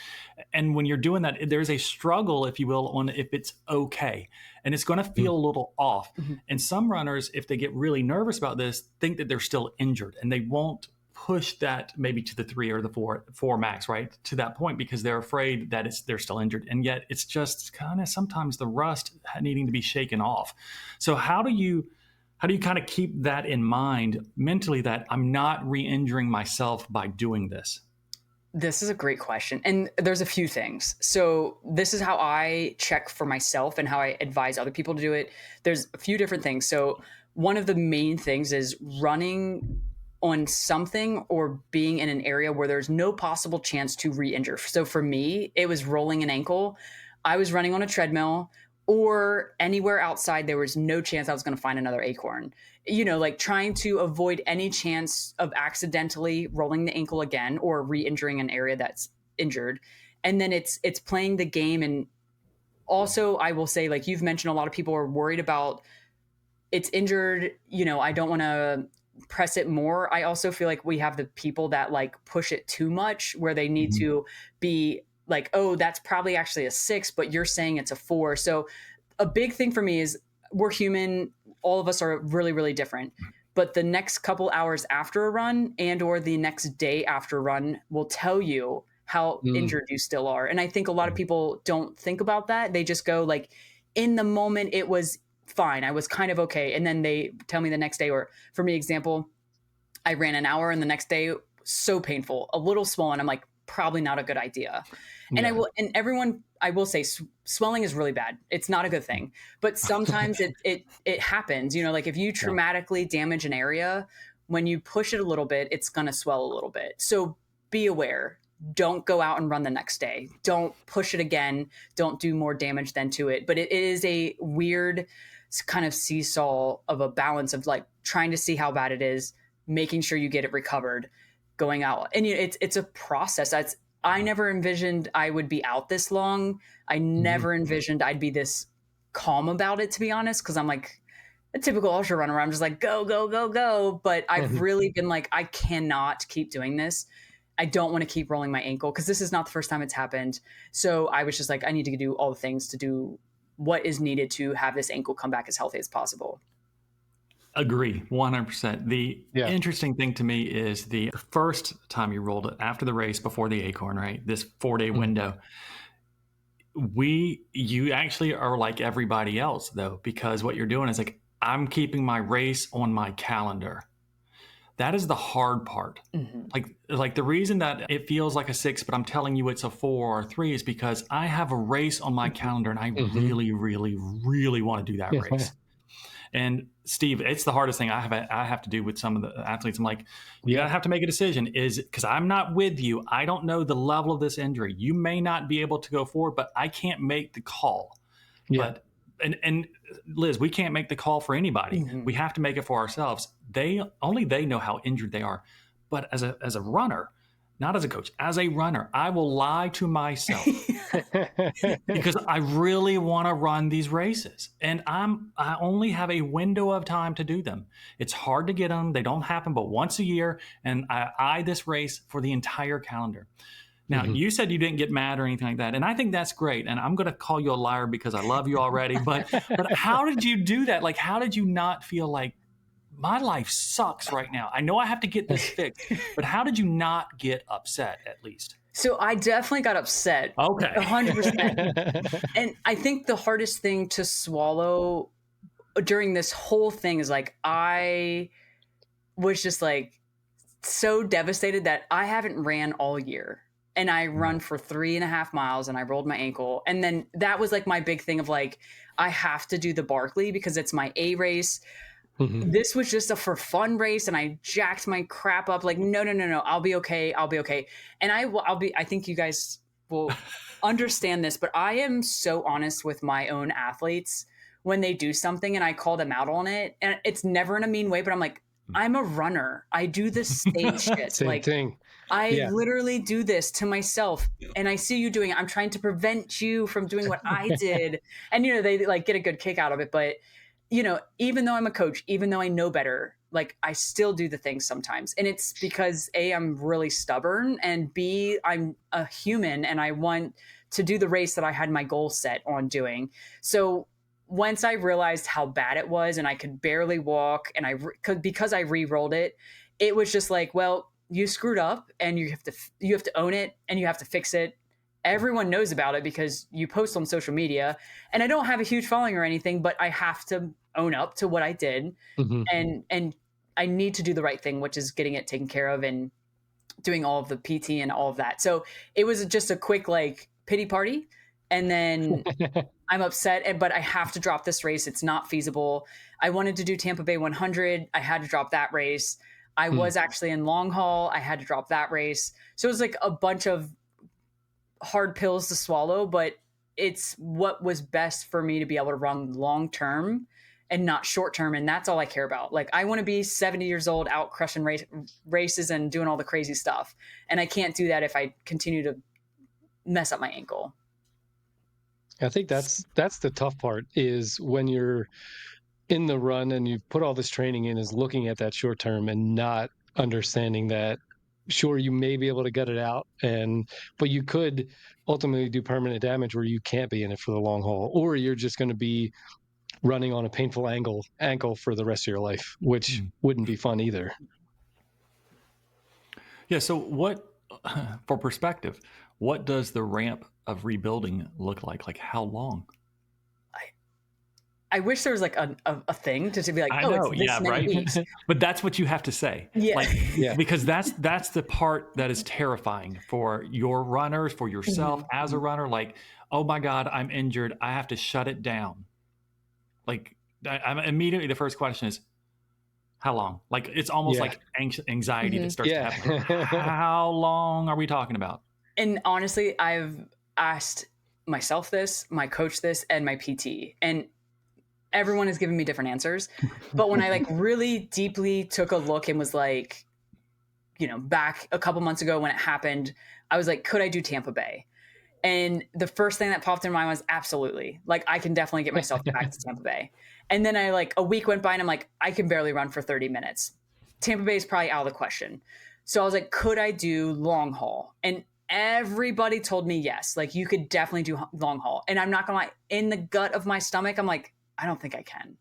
S1: And when you're doing that, there's a struggle, if you will, on if it's okay. And it's going to feel a little off. And some runners, if they get really nervous about this, think that they're still injured and they won't push that maybe to the 3 or the 4 max, right, to that point, because they're afraid that they're still injured. And yet it's just kind of sometimes the rust needing to be shaken off. So how do you kind of keep that in mind mentally, that I'm not re-injuring myself by doing this?
S2: This is a great question. And there's a few things. So this is how I check for myself and how I advise other people to do it. There's a few different things. So one of the main things is running on something or being in an area where there's no possible chance to re-injure. So for me, it was rolling an ankle. I was running on a treadmill or anywhere outside. There was no chance I was going to find another acorn, like trying to avoid any chance of accidentally rolling the ankle again or re-injuring an area that's injured. And then it's playing the game. And also I will say, like you've mentioned, a lot of people are worried about it's injured. I don't want to press it more. I also feel like we have the people that like push it too much, where they need to be like, oh, that's probably actually a 6, but you're saying it's a 4. So a big thing for me is we're human. All of us are really, really different. but the next couple hours after a run and or the next day after a run will tell you how injured you still are. And I think a lot of people don't think about that. They just go like, in the moment it was fine, I was kind of okay, and then they tell me the next day. Or for me, example, I ran an hour and the next day so painful, a little swollen. I'm like, probably not a good idea. And I will say swelling is really bad. It's not a good thing, but sometimes it happens, you know, like if you traumatically damage an area, when you push it a little bit, it's going to swell a little bit. So be aware. Don't go out and run the next day. Don't push it again. Don't do more damage than to it. But it is a weird kind of seesaw of a balance of like trying to see how bad it is, making sure you get it recovered, going out. And it's a process. I never envisioned I would be out this long. I never envisioned I'd be this calm about it, to be honest, because I'm like a typical ultra runner. I'm just like, go, go, go, go. But I've really been like, I cannot keep doing this. I don't want to keep rolling my ankle because this is not the first time it's happened. So I was just like, I need to do all the things to do what is needed to have this ankle come back as healthy as possible.
S1: Agree, 100%. The interesting thing to me is the first time you rolled it after the race, before the Acorn, right? This 4-day window. You actually are like everybody else though, because what you're doing is like, I'm keeping my race on my calendar. That is the hard part. Like the reason that it feels like a 6, but I'm telling you it's a 4 or a 3 is because I have a race on my calendar and I really, really, really want to do that race. And Steve, it's the hardest thing I have to do with some of the athletes. I'm like, you gotta have to make a decision. Is because I'm not with you. I don't know the level of this injury. You may not be able to go forward, but I can't make the call. But and Liz, we can't make the call for anybody. We have to make it for ourselves. They know how injured they are. But as a runner, not as a coach, as a runner, I will lie to myself because I really want to run these races. And I only have a window of time to do them. It's hard to get them. They don't happen but once a year. And I eye this race for the entire calendar. Now, you said you didn't get mad or anything like that. And I think that's great. And I'm going to call you a liar because I love you already. But how did you do that? Like, how did you not feel like, my life sucks right now? I know I have to get this fixed, but how did you not get upset at least?
S2: So I definitely got upset.
S1: Okay.
S2: 100%. And I think the hardest thing to swallow during this whole thing is like, I was just like so devastated that I haven't ran all year. And I run for 3.5 miles and I rolled my ankle. And then that was like my big thing of like, I have to do the Barkley because it's my A race. This was just a for fun race and I jacked my crap up. Like, no, I'll be okay. And I think you guys will understand this, but I am so honest with my own athletes when they do something and I call them out on it. And it's never in a mean way, but I'm like, I'm a runner. I do the same shit.
S3: Same thing.
S2: I literally do this to myself and I see you doing it. I'm trying to prevent you from doing what I did. And, you know, they like get a good kick out of it. But, you know, even though I'm a coach, even though I know better, like I still do the things sometimes. And it's because A, I'm really stubborn, and B, I'm a human and I want to do the race that I had my goal set on doing. So once I realized how bad it was and I could barely walk and because I re-rolled it, it was just like, well, you screwed up and you have to own it and you have to fix it. Everyone knows about it because you post on social media, and I don't have a huge following or anything, but I have to own up to what I did. And I need to do the right thing, which is getting it taken care of and doing all of the PT and all of that. So it was just a quick like pity party. And then I'm upset, but I have to drop this race. It's not feasible. I wanted to do Tampa Bay 100. I had to drop that race. I was actually in long haul. I had to drop that race. So it was like a bunch of hard pills to swallow, but it's what was best for me to be able to run long term and not short term. And that's all I care about. Like, I want to be 70 years old out crushing races and doing all the crazy stuff. And I can't do that if I continue to mess up my ankle.
S3: I think that's the tough part, is when you're in the run and you've put all this training in, is looking at that short term and not understanding that, sure, you may be able to gut it out, but you could ultimately do permanent damage where you can't be in it for the long haul, or you're just going to be running on a painful ankle for the rest of your life, which wouldn't be fun either.
S1: Yeah. So what, for perspective, what does the ramp of rebuilding look like? Like how long?
S2: I wish there was like a thing to be like,
S1: I
S2: oh,
S1: know,
S2: it's this many weeks.
S1: But that's what you have to say.
S2: Yeah.
S1: Like,
S3: Yeah.
S1: because that's the part that is terrifying for your runners, for yourself as a runner. Like, oh my God, I'm injured. I have to shut it down. Like, I'm immediately, the first question is, how long? Like, it's almost like anxiety that starts to happen. Like, how long are we talking about?
S2: And honestly, I've asked myself this, my coach this, and my PT, and everyone has given me different answers. But when I like really deeply took a look and was like, you know, back a couple months ago when it happened, I was like, could I do Tampa Bay? And the first thing that popped in my mind was absolutely. Like, I can definitely get myself back to Tampa Bay. And then a week went by and I'm like, I can barely run for 30 minutes. Tampa Bay is probably out of the question. So I was like, could I do long haul? And everybody told me yes. Like, you could definitely do long haul. And I'm not gonna lie, in the gut of my stomach, I'm like, I don't think I can.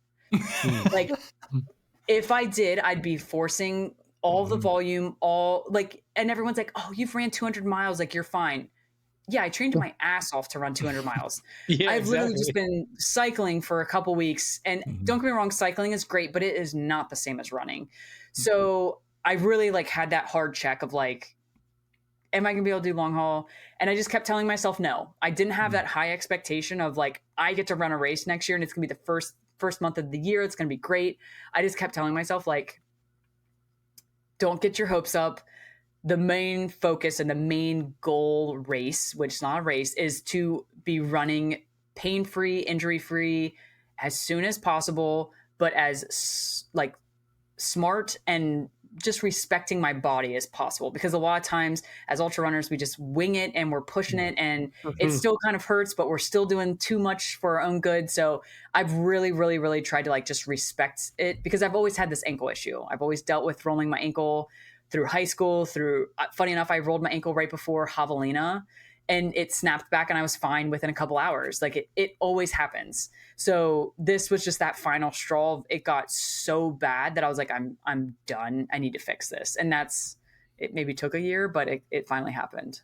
S2: Like, if I did, I'd be forcing all the volume, and everyone's like, oh, you've ran 200 miles. Like, you're fine. Yeah, I trained my ass off to run 200 miles. I've literally just been cycling for a couple weeks. And don't get me wrong, cycling is great, but it is not the same as running. So I really had that hard check of like, am I going to be able to do long haul? And I just kept telling myself, no. I didn't have that high expectation of like, I get to run a race next year and it's going to be the first month of the year. It's going to be great. I just kept telling myself like, don't get your hopes up. The main focus and the main goal race, which is not a race, is to be running pain-free, injury-free as soon as possible, but as like smart and just respecting my body as possible. Because a lot of times as ultra runners, we just wing it and we're pushing it and it still kind of hurts, but we're still doing too much for our own good. So I've really, really, really tried to like just respect it because I've always had this ankle issue. I've always dealt with rolling my ankle through high school, funny enough, I rolled my ankle right before Javelina and it snapped back and I was fine within a couple hours. Like it always happens. So this was just that final straw. It got so bad that I was like, I'm done. I need to fix this. And it maybe took a year, but it finally happened.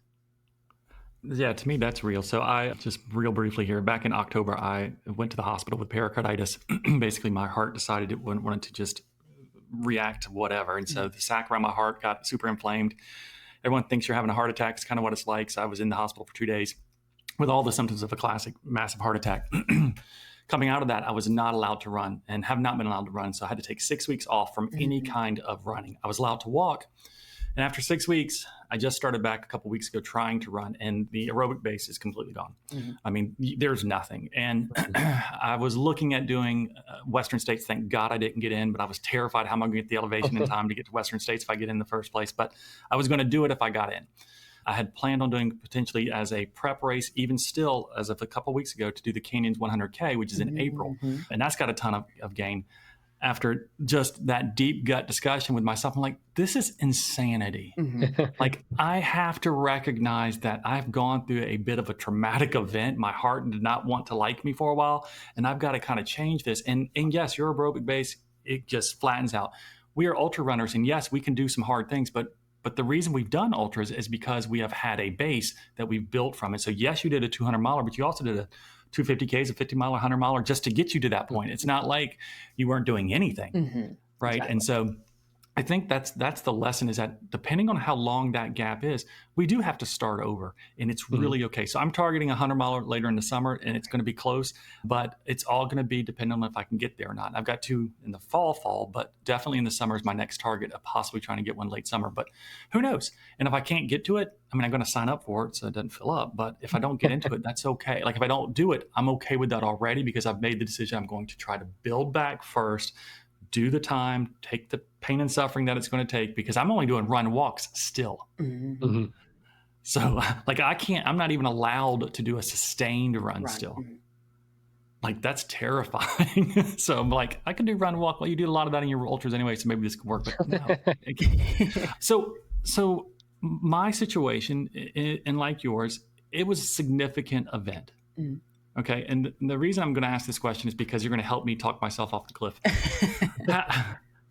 S1: Yeah, to me, that's real. So I just real briefly here, back in October, I went to the hospital with pericarditis. Basically, my heart decided it wanted to just react to whatever. And so the sac around my heart got super inflamed. Everyone thinks you're having a heart attack. It's kind of what it's like. So I was in the hospital for 2 days with all the symptoms of a classic massive heart attack. Coming out of that, I was not allowed to run and have not been allowed to run. So I had to take 6 weeks off from any kind of running. I was allowed to walk. And after 6 weeks, I just started back a couple weeks ago trying to run, and the aerobic base is completely gone. I mean, there's nothing. And I was looking at doing Western States. Thank God I didn't get in, but I was terrified how am I going to get the elevation in time to get to Western States if I get in the first place. But I was going to do it if I got in. I had planned on doing potentially as a prep race, even still as of a couple of weeks ago, to do the Canyons 100K, which is in April. And that's got a ton of gain. After just that deep gut discussion with myself, I'm like, this is insanity. Like, I have to recognize that I've gone through a bit of a traumatic event. My heart did not want to like me for a while, and I've got to kind of change this. And yes, your aerobic base, it just flattens out. We are ultra runners, and yes, we can do some hard things, but the reason we've done ultras is because we have had a base that we've built from it. So yes, you did a 200 miler, but you also did a 250Ks, a 50 miler, 100 miler, just to get you to that point. It's not like you weren't doing anything, right? Exactly. And so I think that's the lesson, is that depending on how long that gap is, we do have to start over, and it's really okay. So I'm targeting a 100 miler later in the summer, and it's going to be close, but it's all going to be dependent on if I can get there or not. I've got 2 in the fall, but definitely in the summer is my next target of possibly trying to get one late summer, but who knows? And if I can't get to it, I mean, I'm going to sign up for it so it doesn't fill up, but if I don't get into it, that's okay. Like, if I don't do it, I'm okay with that already, because I've made the decision I'm going to try to build back first, do the time, take the pain and suffering that it's going to take, because I'm only doing run walks still. So like, I'm not even allowed to do a sustained run still. Like, that's terrifying. So I'm like, I can do run walk. Well, you do a lot of that in your ultras anyway, so maybe this can work, but no. So my situation, and like yours, it was a significant event. Okay. And the reason I'm going to ask this question is because you're going to help me talk myself off the cliff.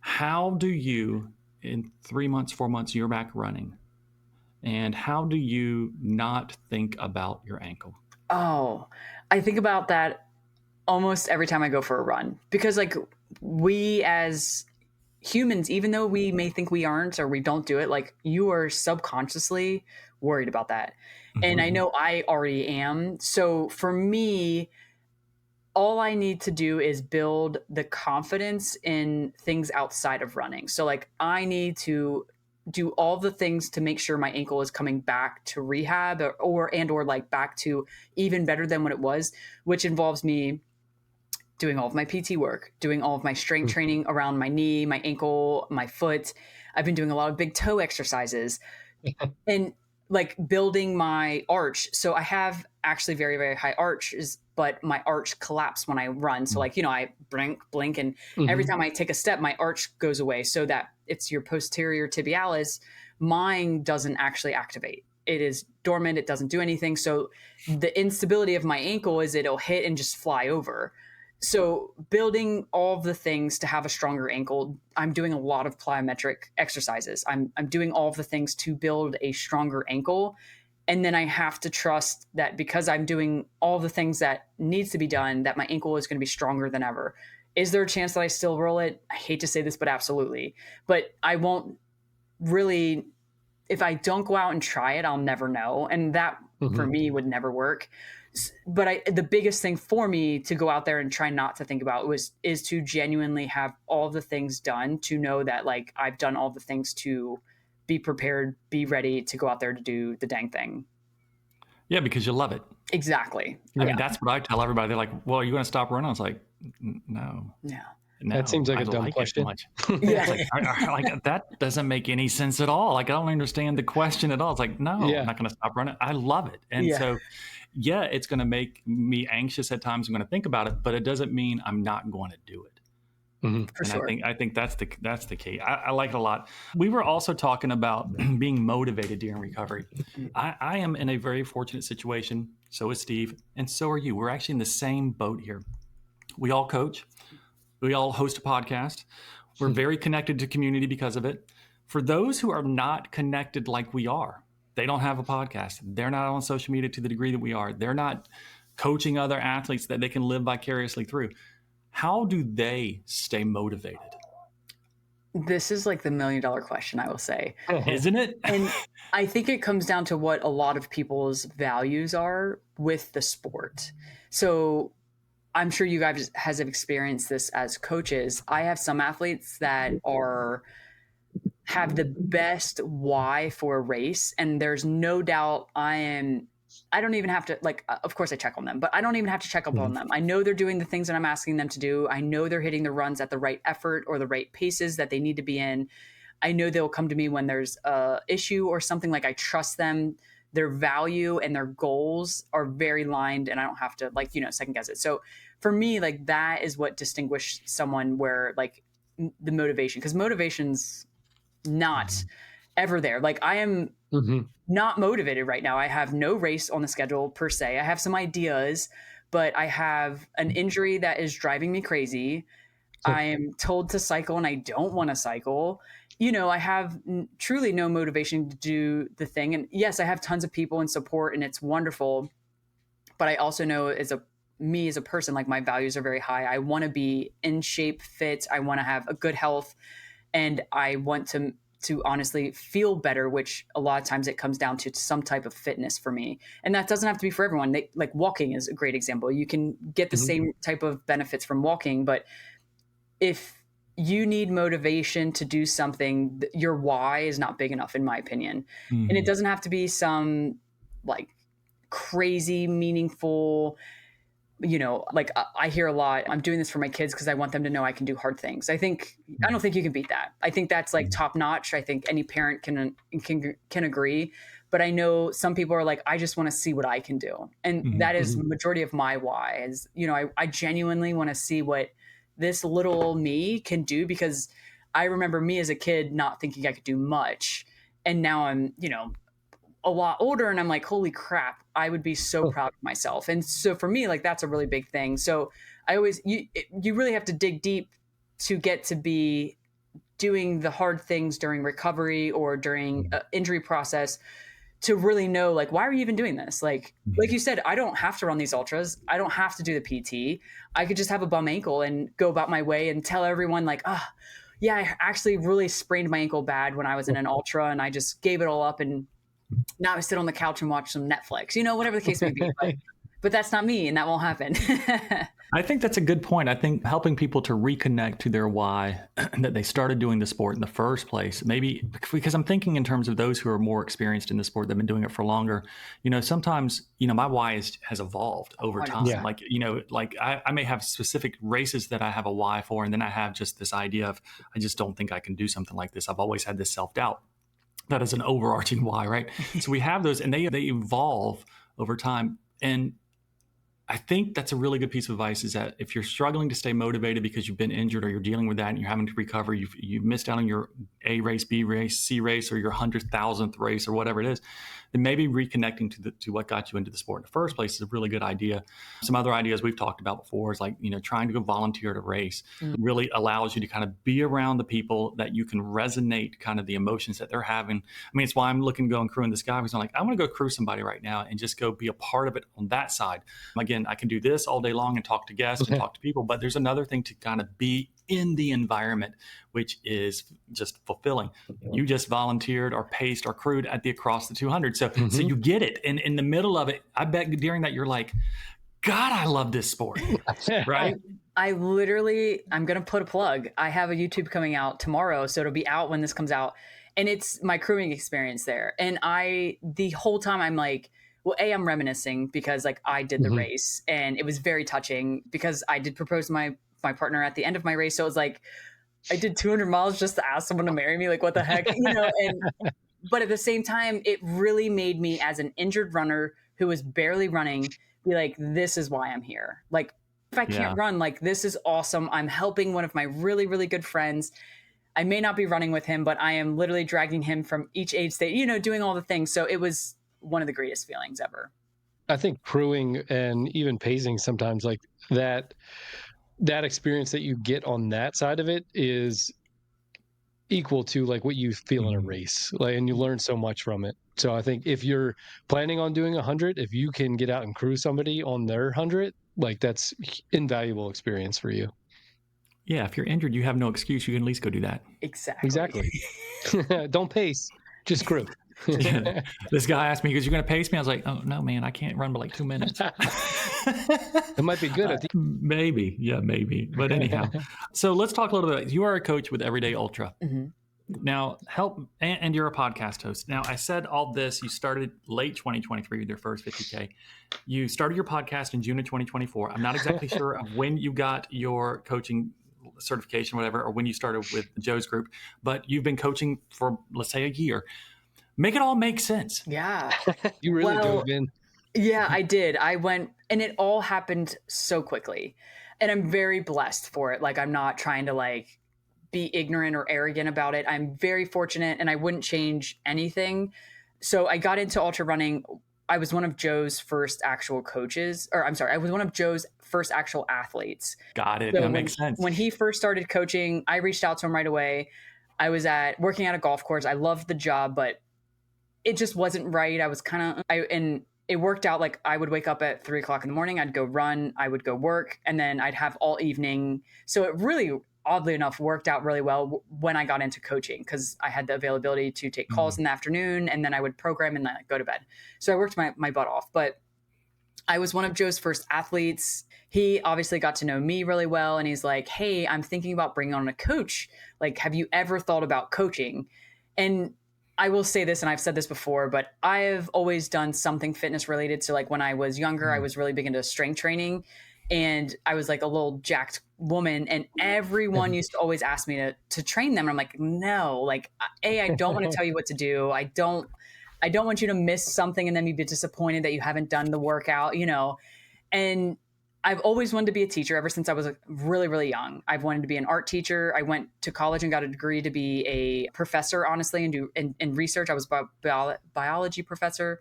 S1: How do you, in 3 months, 4 months, you're back running, and how do you not think about your ankle?
S2: Oh, I think about that almost every time I go for a run, because like we as humans, even though we may think we aren't or we don't do it, like you are subconsciously worried about that. And I know I already am. So for me, all I need to do is build the confidence in things outside of running. So like I need to do all the things to make sure my ankle is coming back to rehab or like back to even better than what it was, which involves me doing all of my PT work, doing all of my strength training around my knee, my ankle, my foot. I've been doing a lot of big toe exercises and like building my arch. So I have actually very, very high arches, but my arch collapsed when I run. So like, I blink, and every time I take a step, my arch goes away so that it's your posterior tibialis. Mine doesn't actually activate. It is dormant. It doesn't do anything. So the instability of my ankle is it'll hit and just fly over. So building all of the things to have a stronger ankle, I'm doing a lot of plyometric exercises. I'm doing all of the things to build a stronger ankle. And then I have to trust that because I'm doing all the things that needs to be done, that my ankle is going to be stronger than ever. Is there a chance that I still roll it? I hate to say this, but absolutely. But I won't really, if I don't go out and try it, I'll never know. And that for me would never work. But the biggest thing for me to go out there and try not to think about is to genuinely have all the things done, to know that like I've done all the things to be prepared, be ready to go out there to do the dang thing.
S1: Yeah, because you love it.
S2: Exactly.
S1: I mean, that's what I tell everybody. They're like, well, are you going to stop running? I was like, no.
S2: Yeah.
S1: No,
S3: that seems like a dumb question.
S1: Yeah. Like, that doesn't make any sense at all. Like, I don't understand the question at all. It's like, no, I'm not going to stop running. I love it. And so, yeah, it's going to make me anxious at times. I'm going to think about it, but it doesn't mean I'm not going to do it.
S2: For sure.
S1: I think that's the key. I like it a lot. We were also talking about being motivated during recovery. I am in a very fortunate situation. So is Steve, and so are you. We're actually in the same boat here. We all coach. We all host a podcast. We're very connected to community because of it. For those who are not connected like we are, they don't have a podcast. They're not on social media to the degree that we are. They're not coaching other athletes that they can live vicariously through. How do they stay motivated?
S2: This is like the $1 million question, I will say.
S1: Isn't it?
S2: And I think it comes down to what a lot of people's values are with the sport. So I'm sure you guys have experienced this as coaches. I have some athletes that have the best why for a race, and there's no doubt I don't even have to, like, of course I check on them, but I don't even have to check up on them. I know they're doing the things that I'm asking them to do. I know they're hitting the runs at the right effort or the right paces that they need to be in. I know they'll come to me when there's a issue or something. Like, I trust them. Their value and their goals are very aligned, and I don't have to second guess it. So for me, like, that is what distinguishes someone where like the motivation, because motivation's not ever there. Like, I am not motivated right now. I have no race on the schedule per se. I have some ideas, but I have an injury that is driving me crazy. I am told to cycle and I don't want to cycle. I have truly no motivation to do the thing. And yes, I have tons of people and support, and it's wonderful. But I also know as a person, like, my values are very high. I want to be in shape, fit. I want to have a good health, and I want to honestly feel better, which a lot of times it comes down to some type of fitness for me. And that doesn't have to be for everyone. Like, walking is a great example. You can get the same type of benefits from walking, but if you need motivation to do something, your why is not big enough, in my opinion. And it doesn't have to be some like crazy meaningful, like, I hear a lot, I'm doing this for my kids because I want them to know I can do hard things. I don't think you can beat that. I think that's like top notch. I think any parent can agree. But I know some people are like, I just want to see what I can do. And that is the majority of my why is, I genuinely want to see what this little me can do, because I remember me as a kid not thinking I could do much. And now I'm, a lot older, and I'm like, holy crap, I would be so proud of myself. And so for me, like, that's a really big thing. So I always, you really have to dig deep to get to be doing the hard things during recovery or during injury process to really know, like, why are you even doing this? Like you said, I don't have to run these ultras. I don't have to do the PT. I could just have a bum ankle and go about my way and tell everyone, like, oh, yeah, I actually really sprained my ankle bad when I was in an ultra, and I just gave it all up, and now I sit on the couch and watch some Netflix, whatever the case may be. But that's not me, and that won't happen.
S1: I think that's a good point. I think helping people to reconnect to their why, that they started doing the sport in the first place, maybe because I'm thinking in terms of those who are more experienced in the sport, they've been doing it for longer. Sometimes, my why has evolved over time.
S3: Yeah.
S1: Like I may have specific races that I have a why for, and then I have just this idea of, I just don't think I can do something like this. I've always had this self-doubt. That is an overarching why, right? So we have those, and they evolve over time. And I think that's a really good piece of advice, is that if you're struggling to stay motivated because you've been injured or you're dealing with that and you're having to recover, you've missed out on your A race, B race, C race, or your 100,000th race or whatever it is, then maybe reconnecting to what got you into the sport in the first place is a really good idea. Some other ideas we've talked about before is like, trying to go volunteer at a race really allows you to kind of be around the people that you can resonate kind of the emotions that they're having. I mean, it's why I'm looking to go and crew in this guy, because I'm like, I want to go crew somebody right now and just go be a part of it on that side. Again, I can do this all day long and talk to guests and talk to people, but there's another thing to kind of be in the environment, which is just fulfilling. You just volunteered or paced or crewed at the Across the 200. So you get it. And in the middle of it, I bet during that, you're like, God, I love this sport. Right?
S2: I'm going to put a plug. I have a YouTube coming out tomorrow, so it'll be out when this comes out. And it's my crewing experience there. And the whole time I'm like, well, I'm reminiscing because like I did the race, and it was very touching because I did propose to my partner at the end of my race. So it was like, I did 200 miles just to ask someone to marry me. Like, what the heck, but at the same time, it really made me, as an injured runner who was barely running, be like, this is why I'm here. Like, if I can't run, like, this is awesome. I'm helping one of my really, really good friends. I may not be running with him, but I am literally dragging him from each aid state, doing all the things. So it was one of the greatest feelings ever.
S3: I think crewing and even pacing sometimes, like that experience that you get on that side of it is equal to like what you feel in a race, like, and you learn so much from it. So I think if you're planning on doing 100, if you can get out and crew somebody on their 100, like that's invaluable experience for you.
S1: Yeah, if you're injured, you have no excuse. You can at least go do that.
S2: Exactly.
S3: Don't pace, just crew.
S1: Yeah. This guy asked me, because you're going to pace me? I was like, oh, no, man, I can't run by like 2 minutes.
S3: It might be good at the
S1: maybe. Yeah, maybe. But anyhow, so let's talk a little bit. You are a coach with Everyday Ultra. Now, and you're a podcast host. Now, I said all this, you started late 2023 with your first 50K. You started your podcast in June of 2024. I'm not exactly sure of when you got your coaching certification, whatever, or when you started with Joe's group, but you've been coaching for, let's say, a year. Make it all make sense.
S2: Yeah.
S3: You really dove in.
S2: Yeah, I did. I went, and it all happened so quickly. And I'm very blessed for it. Like, I'm not trying to like be ignorant or arrogant about it. I'm very fortunate, and I wouldn't change anything. So I got into ultra running. I was one of Joe's first actual coaches, or I'm sorry, I was one of Joe's first actual athletes.
S1: Got it.
S2: So
S1: that makes sense.
S2: When he first started coaching, I reached out to him right away. I was working at a golf course. I loved the job, but it just wasn't right. I was and it worked out. Like, I would wake up at 3:00 in the morning. I'd go run. I would go work, and then I'd have all evening. So it really, oddly enough, worked out really well when I got into coaching, because I had the availability to take calls in the afternoon, and then I would program and then I'd go to bed. So I worked my butt off. But I was one of Joe's first athletes. He obviously got to know me really well, and he's like, hey, I'm thinking about bringing on a coach. Like, have you ever thought about coaching? And I will say this, and I've said this before, but I've always done something fitness related. So like when I was younger, I was really big into strength training, and I was like a little jacked woman, and everyone used to always ask me to train them. And I'm like, no, like, I don't want to tell you what to do. I don't want you to miss something and then you be disappointed that you haven't done the workout, And I've always wanted to be a teacher ever since I was really, really young. I've wanted to be an art teacher. I went to college and got a degree to be a professor, honestly, and do in research. I was a biology professor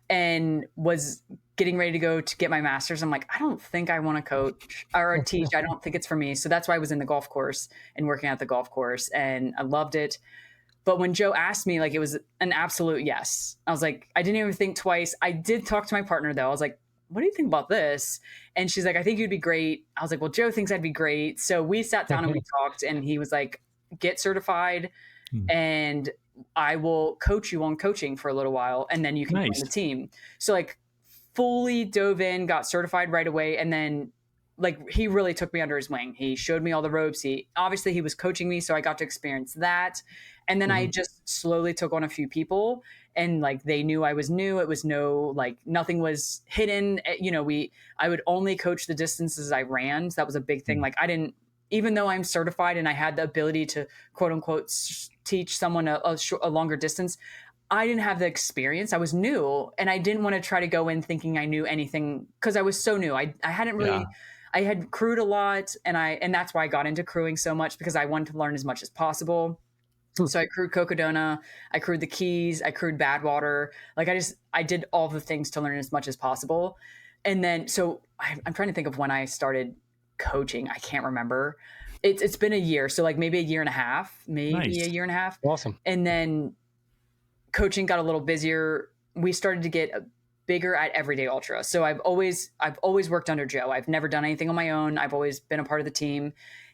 S2: and was getting ready to go to get my master's. I'm like, I don't think I want to coach or teach. I don't think it's for me. So that's why I was in the golf course and working at the golf course, and I loved it. But when Joe asked me, like, it was an absolute yes. I was like, I didn't even think twice. I did talk to my partner, though. I was like, what do you think about this? And she's like, I think you'd be great. I was like, well, Joe thinks I'd be great. So we sat down and we talked, and he was like, get certified and I will coach you on coaching for a little while, and then you can join the team. So like fully dove in, got certified right away. And then like he really took me under his wing. He showed me all the ropes. He was coaching me, so I got to experience that. And then I just slowly took on a few people, and like they knew I was new. It was nothing was hidden. You know, I would only coach the distances I ran. So that was a big thing. Like even though I'm certified and I had the ability to quote unquote teach someone a longer distance, I didn't have the experience. I was new, and I didn't want to try to go in thinking I knew anything because I was so new. I hadn't really, I had crewed a lot, and that's why I got into crewing so much, because I wanted to learn as much as possible. So I crewed Cocodona, I crewed the Keys, I crewed Badwater. Like I did all the things to learn as much as possible. And then, so I'm trying to think of when I started coaching. I can't remember. It's been a year. So like maybe a year and a half, a year and a half.
S3: Awesome.
S2: And then coaching got a little busier. We started to get bigger at Everyday Ultra. So I've always worked under Joe. I've never done anything on my own. I've always been a part of the team,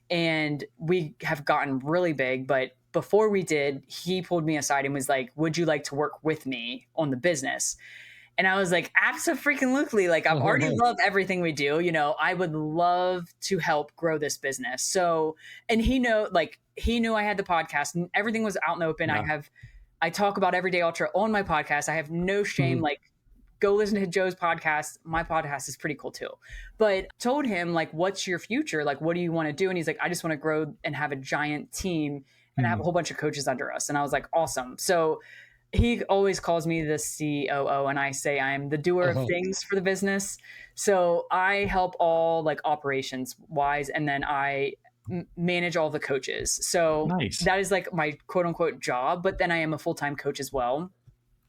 S2: and we have gotten really big. But before we did, he pulled me aside and was like, would you like to work with me on the business? And I was like, absolutely. Like, I've already loved everything we do. You know, I would love to help grow this business. So, and he knew I had the podcast and everything was out and open. Yeah. I talk about Everyday Ultra on my podcast. I have no shame. Like, go listen to Joe's podcast. My podcast is pretty cool too. But told him, like, what's your future? Like, what do you want to do? And he's like, I just want to grow and have a giant team and have a whole bunch of coaches under us. And I was like, awesome. So he always calls me the COO, and I say I'm the doer of things for the business. So I help all like operations wise, and then I manage all the coaches. So that is like my quote unquote job, but then I am a full-time coach as well.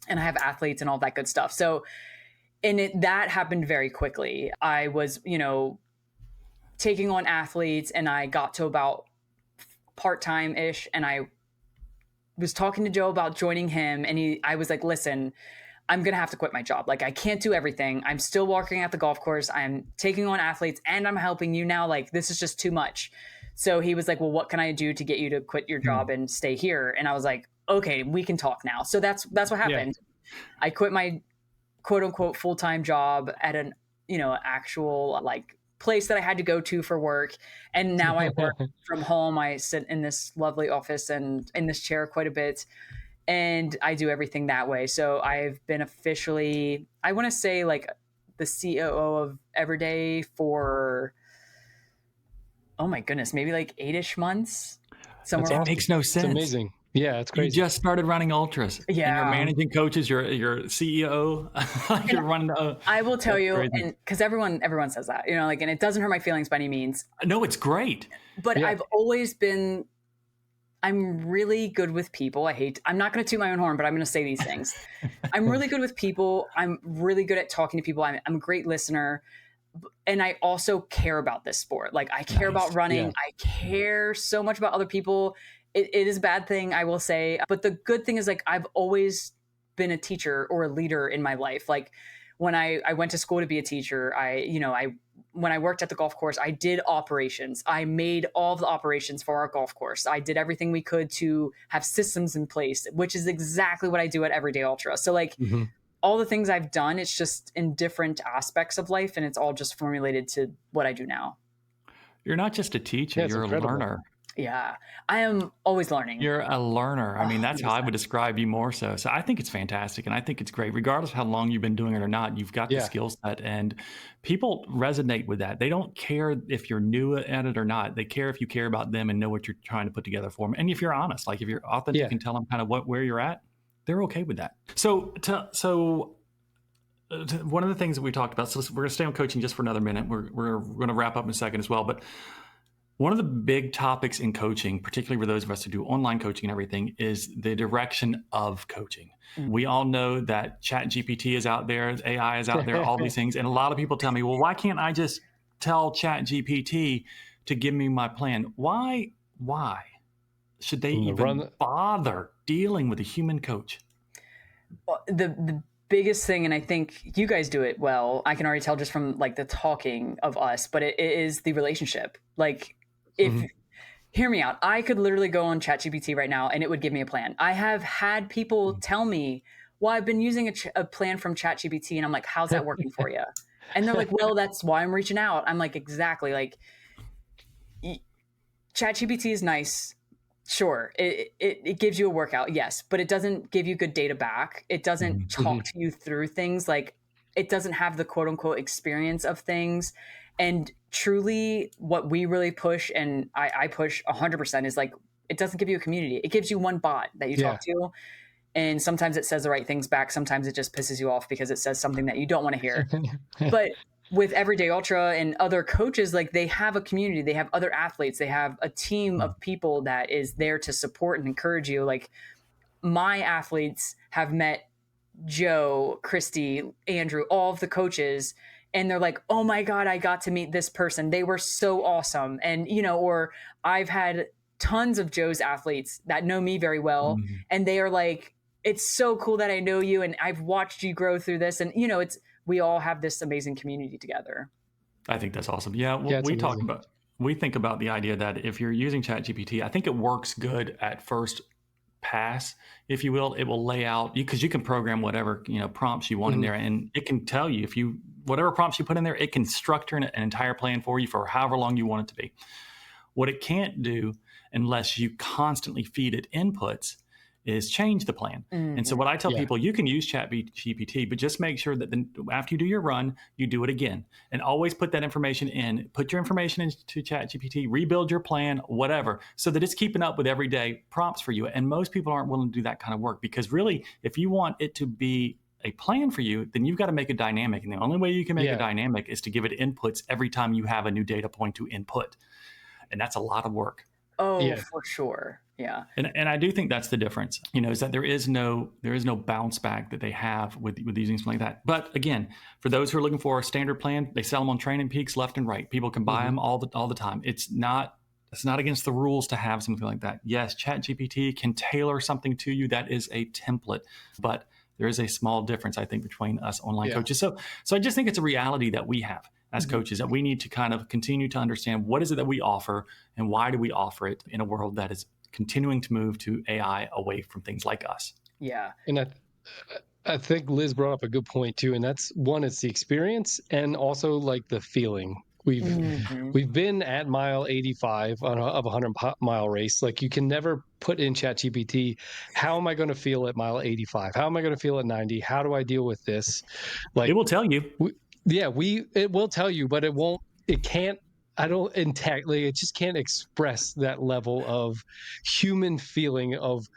S2: And I have athletes and all that good stuff. So, that happened very quickly. I was, taking on athletes, and I got to about part-time-ish, and I was talking to Joe about joining him, and I was like, listen, I'm going to have to quit my job. Like, I can't do everything. I'm still working at the golf course. I'm taking on athletes, and I'm helping you now. Like, this is just too much. So he was like, well, what can I do to get you to quit your job and stay here? And I was like, okay, we can talk now. So that's what happened. Yeah. I quit my quote unquote full-time job at an, actual like place that I had to go to for work. And now I work from home. I sit in this lovely office and in this chair quite a bit, and I do everything that way. So I've been officially, I want to say, like the COO of Everyday for, oh my goodness, maybe like 8-ish months.
S1: That makes no sense.
S3: It's amazing. Yeah, it's crazy.
S1: You just started running ultras. Yeah, and you're managing coaches. You're CEO. You're running.
S2: I will tell you, crazy. And because everyone says that, like, and it doesn't hurt my feelings by any means.
S1: No, it's great.
S2: But yeah. I've always been. I'm really good with people. I'm not going to toot my own horn, but I'm going to say these things. I'm really good with people. I'm really good at talking to people. I'm a great listener. And I also care about this sport. Like, I care about running. Yeah. I care so much about other people. It is a bad thing, I will say. But the good thing is, like, I've always been a teacher or a leader in my life. Like, when I went to school to be a teacher, when I worked at the golf course, I did operations. I made all the operations for our golf course. I did everything we could to have systems in place, which is exactly what I do at Everyday Ultra. So, like, all the things I've done, it's just in different aspects of life, and it's all just formulated to what I do now.
S1: You're not just a teacher, you're incredible. A learner.
S2: Yeah, I am always learning.
S1: You're a learner. I mean, that's 100%. How I would describe you more so. So I think it's fantastic, and I think it's great. Regardless of how long you've been doing it or not, you've got the skill set, and people resonate with that. They don't care if you're new at it or not. They care if you care about them and know what you're trying to put together for them. And if you're honest, like if you're authentic and tell them kind of where you're at, they're okay with that. So one of the things that we talked about, so we're going to stay on coaching just for another minute. We're going to wrap up in a second as well. But one of the big topics in coaching, particularly for those of us who do online coaching and everything, is the direction of coaching. We all know that ChatGPT is out there, AI is out there, all these things. And a lot of people tell me, well, why can't I just tell ChatGPT to give me my plan? Why should they even bother dealing with a human coach?
S2: Well, the biggest thing, and I think you guys do it well, I can already tell just from like the talking of us, but it is the relationship. Like, if hear me out, I could literally go on ChatGPT right now and it would give me a plan. I have had people tell me, well, I've been using a plan from ChatGPT, and I'm like, how's that working for you? And they're like, well, that's why I'm reaching out. I'm like, exactly. Like, ChatGPT is nice. Sure, it gives you a workout, yes, but it doesn't give you good data back. It doesn't talk to you through things. Like, it doesn't have the quote unquote experience of things. And truly, what we really push, and I push 100%, is like, it doesn't give you a community. It gives you one bot that you talk to. And sometimes it says the right things back. Sometimes it just pisses you off because it says something that you don't want to hear. But with Everyday Ultra and other coaches, like, they have a community, they have other athletes, they have a team of people that is there to support and encourage you. Like, my athletes have met Joe, Christy, Andrew, all of the coaches, and they're like, oh my God, I got to meet this person. They were so awesome. And, or I've had tons of Joe's athletes that know me very well. And they are like, it's so cool that I know you, and I've watched you grow through this. And, we all have this amazing community together.
S1: I think that's awesome. Yeah, we think about the idea that if you're using ChatGPT, I think it works good at first pass, if you will. It will lay out, because you can program whatever prompts you want in there, and it can tell you, whatever prompts you put in there, it can structure an entire plan for you for however long you want it to be. What it can't do, unless you constantly feed it inputs, is change the plan. And so what I tell people, you can use ChatGPT, but just make sure that after you do your run, you do it again, and always put that information in. Put your information into ChatGPT, rebuild your plan, whatever, so that it's keeping up with everyday prompts for you. And most people aren't willing to do that kind of work, because really, if you want it to be a plan for you, then you've got to make it dynamic. And the only way you can make it dynamic is to give it inputs every time you have a new data point to input. And that's a lot of work.
S2: Oh, for sure. Yeah.
S1: And I do think that's the difference, is that there is no bounce back that they have with using something like that. But again, for those who are looking for a standard plan, they sell them on Training Peaks left and right. People can buy them all the time. It's not against the rules to have something like that. Yes, ChatGPT can tailor something to you that is a template, but there is a small difference, I think, between us online coaches. So I just think it's a reality that we have as coaches, that we need to kind of continue to understand what is it that we offer and why do we offer it in a world that is continuing to move to AI, away from things like us.
S2: Yeah.
S3: And I think Liz brought up a good point too. And that's one, it's the experience, and also like the feeling. We've been at mile 85 of a 100-mile race. Like, you can never put in ChatGPT, how am I going to feel at mile 85? How am I going to feel at 90? How do I deal with this? Like,
S1: it will tell you.
S3: It will tell you, but it can't. It just can't express that level of human feeling of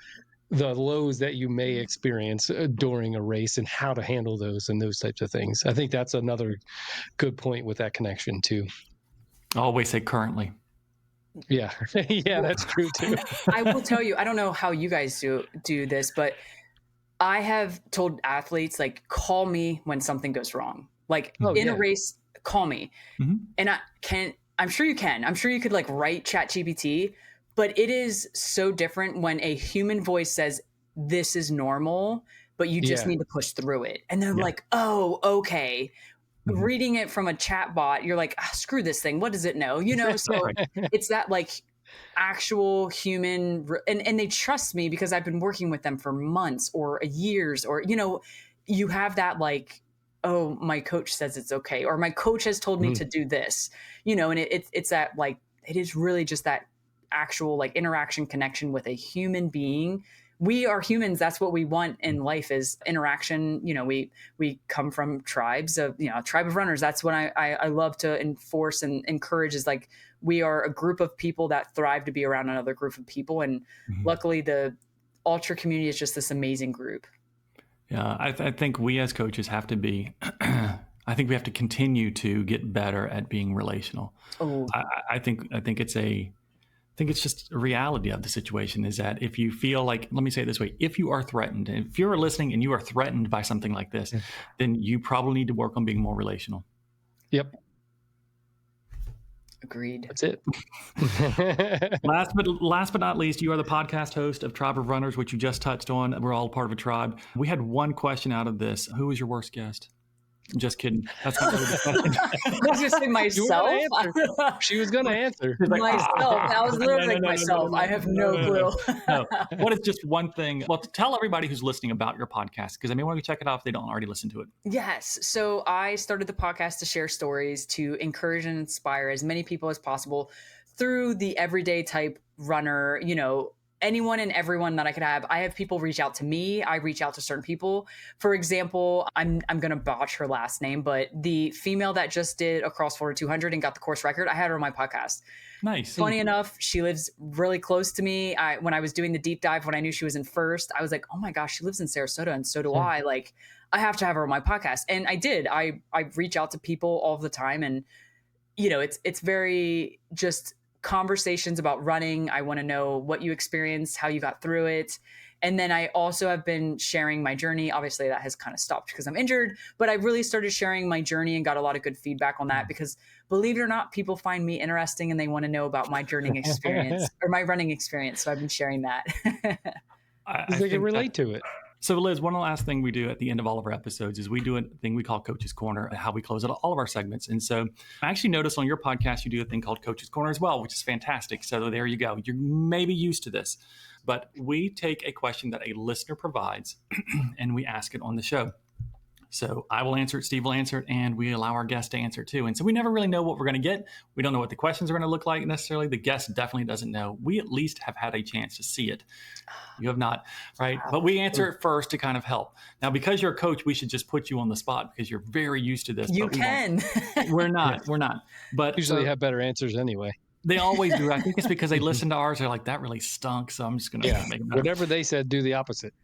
S3: the lows that you may experience during a race, and how to handle those and those types of things. I think that's another good point with that connection too.
S1: I always say currently.
S3: Yeah. Yeah, that's true too.
S2: I will tell you, I don't know how you guys do this, but I have told athletes, like, call me when something goes wrong. Like, a race, call me. And I'm sure you can. I'm sure you could, like, write ChatGPT, but it is so different when a human voice says, this is normal, but you just need to push through it. And they're like, oh, okay. Reading it from a chat bot, you're like, screw this thing. What does it know? So it's that, like, actual human, and they trust me because I've been working with them for months or years, or, you have that, like, oh, my coach says it's okay, or my coach has told me to do this, and it's that, like, it is really just that actual, like, interaction connection with a human being. We are humans. That's what we want in life, is interaction. We come from tribes of, a tribe of runners. That's what I love to enforce and encourage, is like, we are a group of people that thrive to be around another group of people. And luckily the ultra community is just this amazing group.
S1: Yeah, I think we as coaches have to be, I think we have to continue to get better at being relational.
S2: Oh,
S1: I think I think it's just a reality of the situation is that if you feel like, let me say it this way, if you are threatened, and if you're listening and you are threatened by something like this, then you probably need to work on being more relational.
S3: Yep.
S2: agreed.
S3: That's it.
S1: Last but not least, you are the podcast host of Tribe of Runners, which you just touched on. We're all part of a tribe. We had one question out of this. Who was your worst guest? I'm just kidding. That's not really the question.
S2: I was just saying myself.
S3: She was going to answer.
S1: She's like,
S2: Myself. That was literally like
S1: no,
S2: myself. I have no clue.
S1: No. What is just one thing? Well, tell everybody who's listening about your podcast, because they may want to check it out if they don't already listen to it.
S2: Yes. So I started the podcast to share stories, to encourage and inspire as many people as possible through the everyday type runner, anyone and everyone that I could have. I have people reach out to me. I reach out to certain people. For example, I'm going to botch her last name, but the female that just did a cross 200 and got the course record, I had her on my podcast.
S1: Nice.
S2: Funny enough, she lives really close to me. When I was doing the deep dive, when I knew she was in first, I was like, oh my gosh, she lives in Sarasota and so do I. Like, I have to have her on my podcast. And I did. I reach out to people all the time, and it's very just conversations about running. I want to know what you experienced, how you got through it. And then I also have been sharing my journey. Obviously, that has kind of stopped because I'm injured, but I really started sharing my journey and got a lot of good feedback on that because, believe it or not, people find me interesting and they want to know about my journey experience or my running experience. So I've been sharing that.
S3: They can relate to it.
S1: So, Liz, one last thing we do at the end of all of our episodes is we do a thing we call Coach's Corner, how we close out all of our segments. And so I actually noticed on your podcast, you do a thing called Coach's Corner as well, which is fantastic. So there you go. You're maybe used to this, but we take a question that a listener provides and we ask it on the show. So I will answer it, Steve will answer it, and we allow our guest to answer it too. And so we never really know what we're going to get. We don't know what the questions are going to look like necessarily. The guest definitely doesn't know. We at least have had a chance to see it. You have not, right? But we answer it first to kind of help. Now, because you're a coach, we should just put you on the spot because you're very used to this.
S2: You can.
S1: We're not. But
S3: usually have better answers anyway.
S1: They always do. I think it's because they listen to ours. They're like, that really stunk. So I'm just going to make it better.
S3: Whatever they said, do the opposite.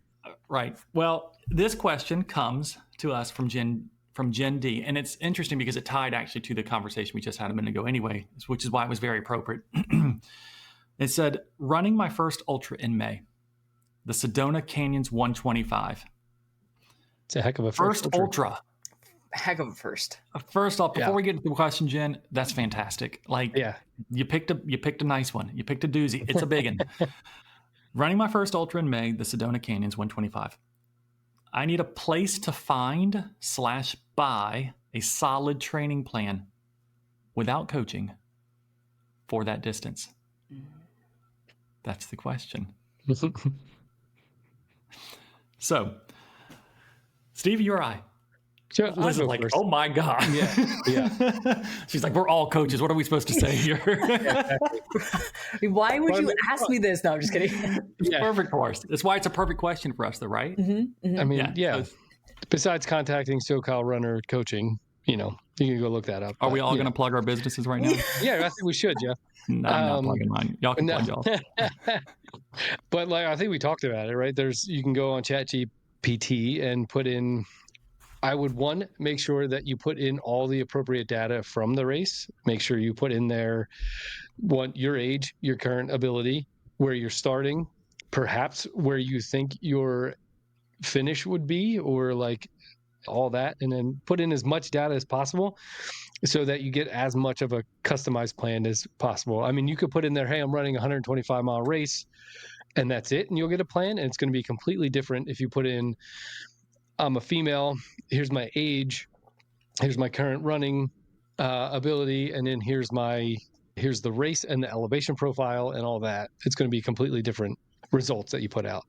S1: Right. Well, this question comes to us from Jen D. And it's interesting because it tied actually to the conversation we just had a minute ago anyway, which is why it was very appropriate. It said, running my first ultra in May, the Sedona Canyons 125.
S3: It's a heck of a
S1: first ultra.
S2: Heck of a first.
S1: First off, before we get to the question, Jen, that's fantastic. Like, you picked a nice one. You picked a doozy. It's a big one. Running my first ultra in May, the Sedona Canyons 125. I need a place to find / buy a solid training plan without coaching for that distance. That's the question. So, Steve, you or I?
S3: Sure,
S1: Liz is like, oh my God.
S3: Yeah.
S1: She's like, we're all coaches. What are we supposed to say here?
S2: Why would you ask me this? No, I'm just kidding.
S1: It's perfect for us. That's why it's a perfect question for us, though, right?
S2: Mm-hmm, mm-hmm.
S3: I mean, besides contacting SoCal Runner Coaching, you can go look that up.
S1: Are we all going to plug our businesses right now?
S3: Yeah, I think we should, Jeff.
S1: No, I'm not plugging mine. Y'all can plug y'all.
S3: But like, I think we talked about it, right? You can go on ChatGPT and put in, I would make sure that you put in all the appropriate data from the race. Make sure you put in there your age, your current ability, where you're starting, perhaps where you think your finish would be, or like all that, and then put in as much data as possible so that you get as much of a customized plan as possible. I mean, you could put in there, hey, I'm running a 125-mile race, and that's it, and you'll get a plan, and it's going to be completely different if you put in, I'm a female, here's my age, here's my current running ability, and then here's the race and the elevation profile and all that. It's going to be completely different results that you put out.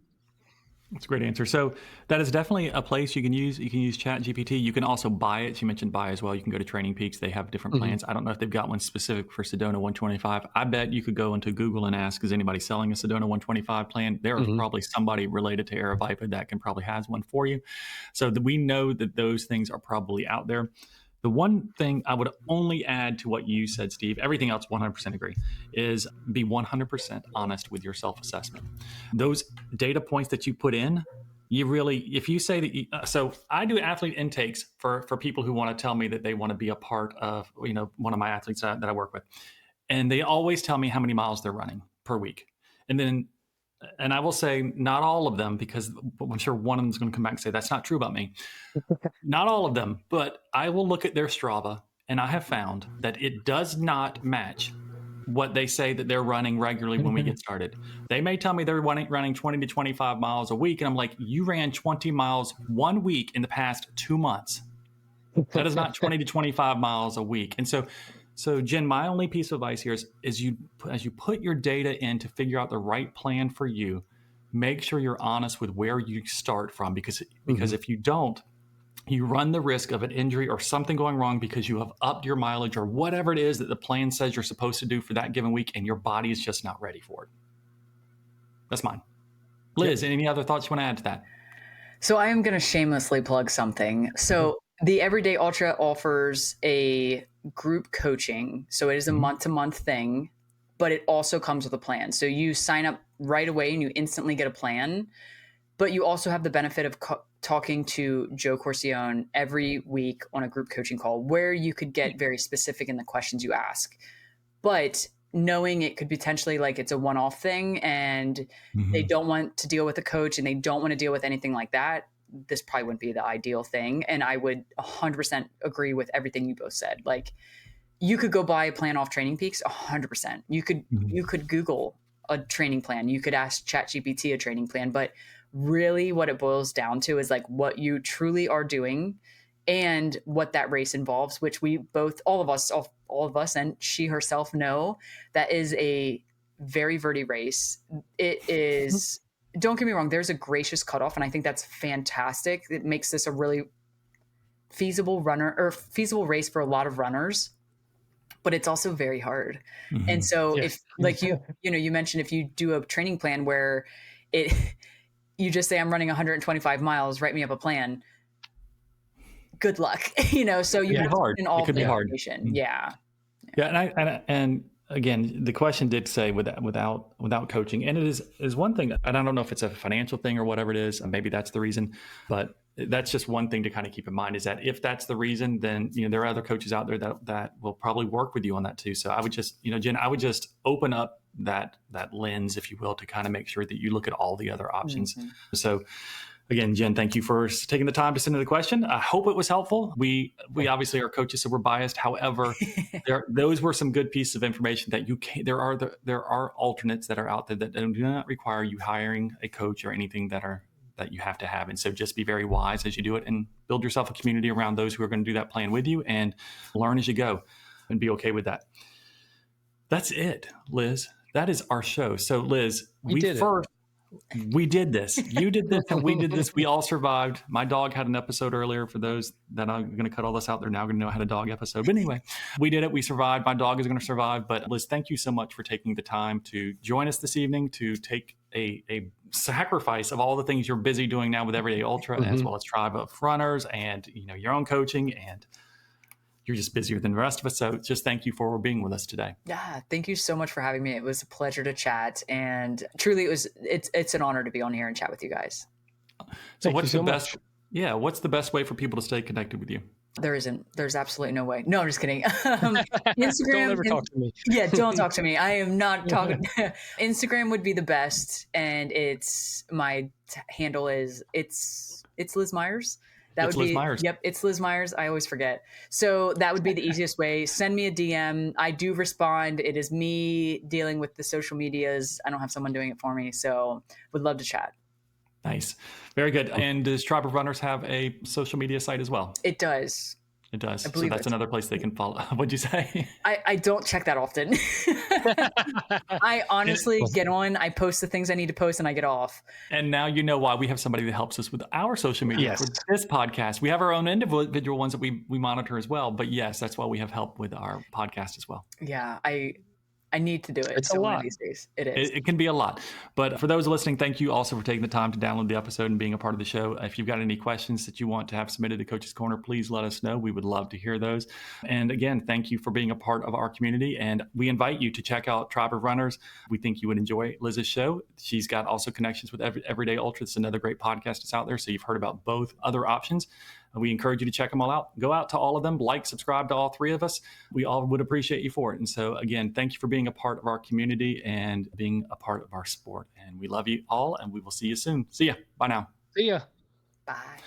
S1: That's a great answer. So that is definitely a place you can use. You can use ChatGPT. You can also buy it. You mentioned buy as well. You can go to Training Peaks. They have different plans. I don't know if they've got one specific for Sedona 125. I bet you could go into Google and ask, is anybody selling a Sedona 125 plan? There is probably somebody related to Aravaipa that can probably has one for you. So we know that those things are probably out there. The one thing I would only add to what you said, Steve, everything else 100% agree, is be 100% honest with your self-assessment. Those data points that you put in, you really, if you say that, so I do athlete intakes for people who want to tell me that they want to be a part of, one of my athletes that I work with. And they always tell me how many miles they're running per week. And I will say not all of them, because I'm sure one of them is going to come back and say, that's not true about me. Not all of them, but I will look at their Strava, and I have found that it does not match what they say that they're running regularly when we get started. They may tell me they're running 20 to 25 miles a week. And I'm like, you ran 20 miles 1 week in the past 2 months. That is not 20 to 25 miles a week. And so Jen, my only piece of advice here is as you put your data in to figure out the right plan for you, make sure you're honest with where you start from, because if you don't, you run the risk of an injury or something going wrong because you have upped your mileage or whatever it is that the plan says you're supposed to do for that given week, and your body is just not ready for it. That's mine. Liz, any other thoughts you want to add to that?
S2: So I am going to shamelessly plug something. So the Everyday Ultra offers a group coaching. So it is a month-to-month thing, but it also comes with a plan. So you sign up right away and you instantly get a plan, but you also have the benefit of talking to Joe Corcione every week on a group coaching call where you could get very specific in the questions you ask. But knowing it could potentially, like, it's a one-off thing and they don't want to deal with a coach and they don't want to deal with anything like that, this probably wouldn't be the ideal thing. And I would 100% agree with everything you both said. Like, you could go buy a plan off Training Peaks 100%. You could Google a training plan. You could ask ChatGPT a training plan, but really what it boils down to is like what you truly are doing and what that race involves, which we both, all of us and she herself know that is a very verti race. It is, don't get me wrong, there's a gracious cutoff, and I think that's fantastic. It makes this a really feasible race for a lot of runners, but it's also very hard. And so if, like, you mentioned, if you do a training plan where you just say, I'm running 125 miles, write me up a plan. Good luck. So you have to all the information. Yeah.
S1: And again, the question did say without coaching, and it is one thing. And I don't know if it's a financial thing or whatever it is. Maybe that's the reason, but that's just one thing to kind of keep in mind, is that if that's the reason, then there are other coaches out there that will probably work with you on that too. So I would just, Jen, I would just open up that lens, if you will, to kind of make sure that you look at all the other options. So again, Jen, thank you for taking the time to send in the question. I hope it was helpful. We obviously are coaches, so we're biased. However, those were some good pieces of information that there are alternates that are out there that do not require you hiring a coach or anything that you have to have. And so just be very wise as you do it, and build yourself a community around those who are going to do that plan with you, and learn as you go and be okay with that. That's it, Liz. That is our show. So Liz, we did this. You did this and we did this. We all survived. My dog had an episode earlier. For those that I'm going to cut all this out, they're now going to know I had a dog episode. But anyway, we did it. We survived. My dog is going to survive. But Liz, thank you so much for taking the time to join us this evening, to take a sacrifice of all the things you're busy doing now with Everyday Ultra, as well as Tribe of Runners, and your own coaching, and you're just busier than the rest of us. So just thank you for being with us today.
S2: Yeah. Thank you so much for having me. It was a pleasure to chat. And truly it's an honor to be on here and chat with you guys.
S1: So what's the best way for people to stay connected with you?
S2: There's absolutely no way. No, I'm just kidding. Instagram.
S3: Don't ever talk to me.
S2: Yeah. Don't talk to me. I am not talking. Instagram would be the best. And my handle is it's Liz Myers. Liz Myers. Yep, it's Liz Myers. I always forget. So that would be the easiest way. Send me a DM. I do respond. It is me dealing with the social medias. I don't have someone doing it for me. So would love to chat.
S1: Nice. Very good. And does Tribe of Runners have a social media site as well?
S2: It does.
S1: It does. So that's another place they can follow. What'd you say?
S2: I don't check that often. I honestly get on, I post the things I need to post, and I get off.
S1: And now you know why we have somebody that helps us with our social media for this podcast. We have our own individual ones that we monitor as well. But yes, that's why we have help with our podcast as well.
S2: Yeah. I need to do it.
S3: It's a
S2: So one of
S3: lot.
S2: these days, it is.
S1: It can be a lot. But for those listening, thank you also for taking the time to download the episode and being a part of the show. If you've got any questions that you want to have submitted to Coach's Corner, please let us know. We would love to hear those. And again, thank you for being a part of our community. And we invite you to check out Tribe of Runners. We think you would enjoy Liz's show. She's got also connections with Everyday Ultra. It's another great podcast that's out there. So you've heard about both other options. We encourage you to check them all out. Go out to all of them, like, subscribe to all three of us. We all would appreciate you for it. And so again, thank you for being a part of our community and being a part of our sport. And we love you all, and we will see you soon. See ya. Bye now.
S3: See ya.
S2: Bye.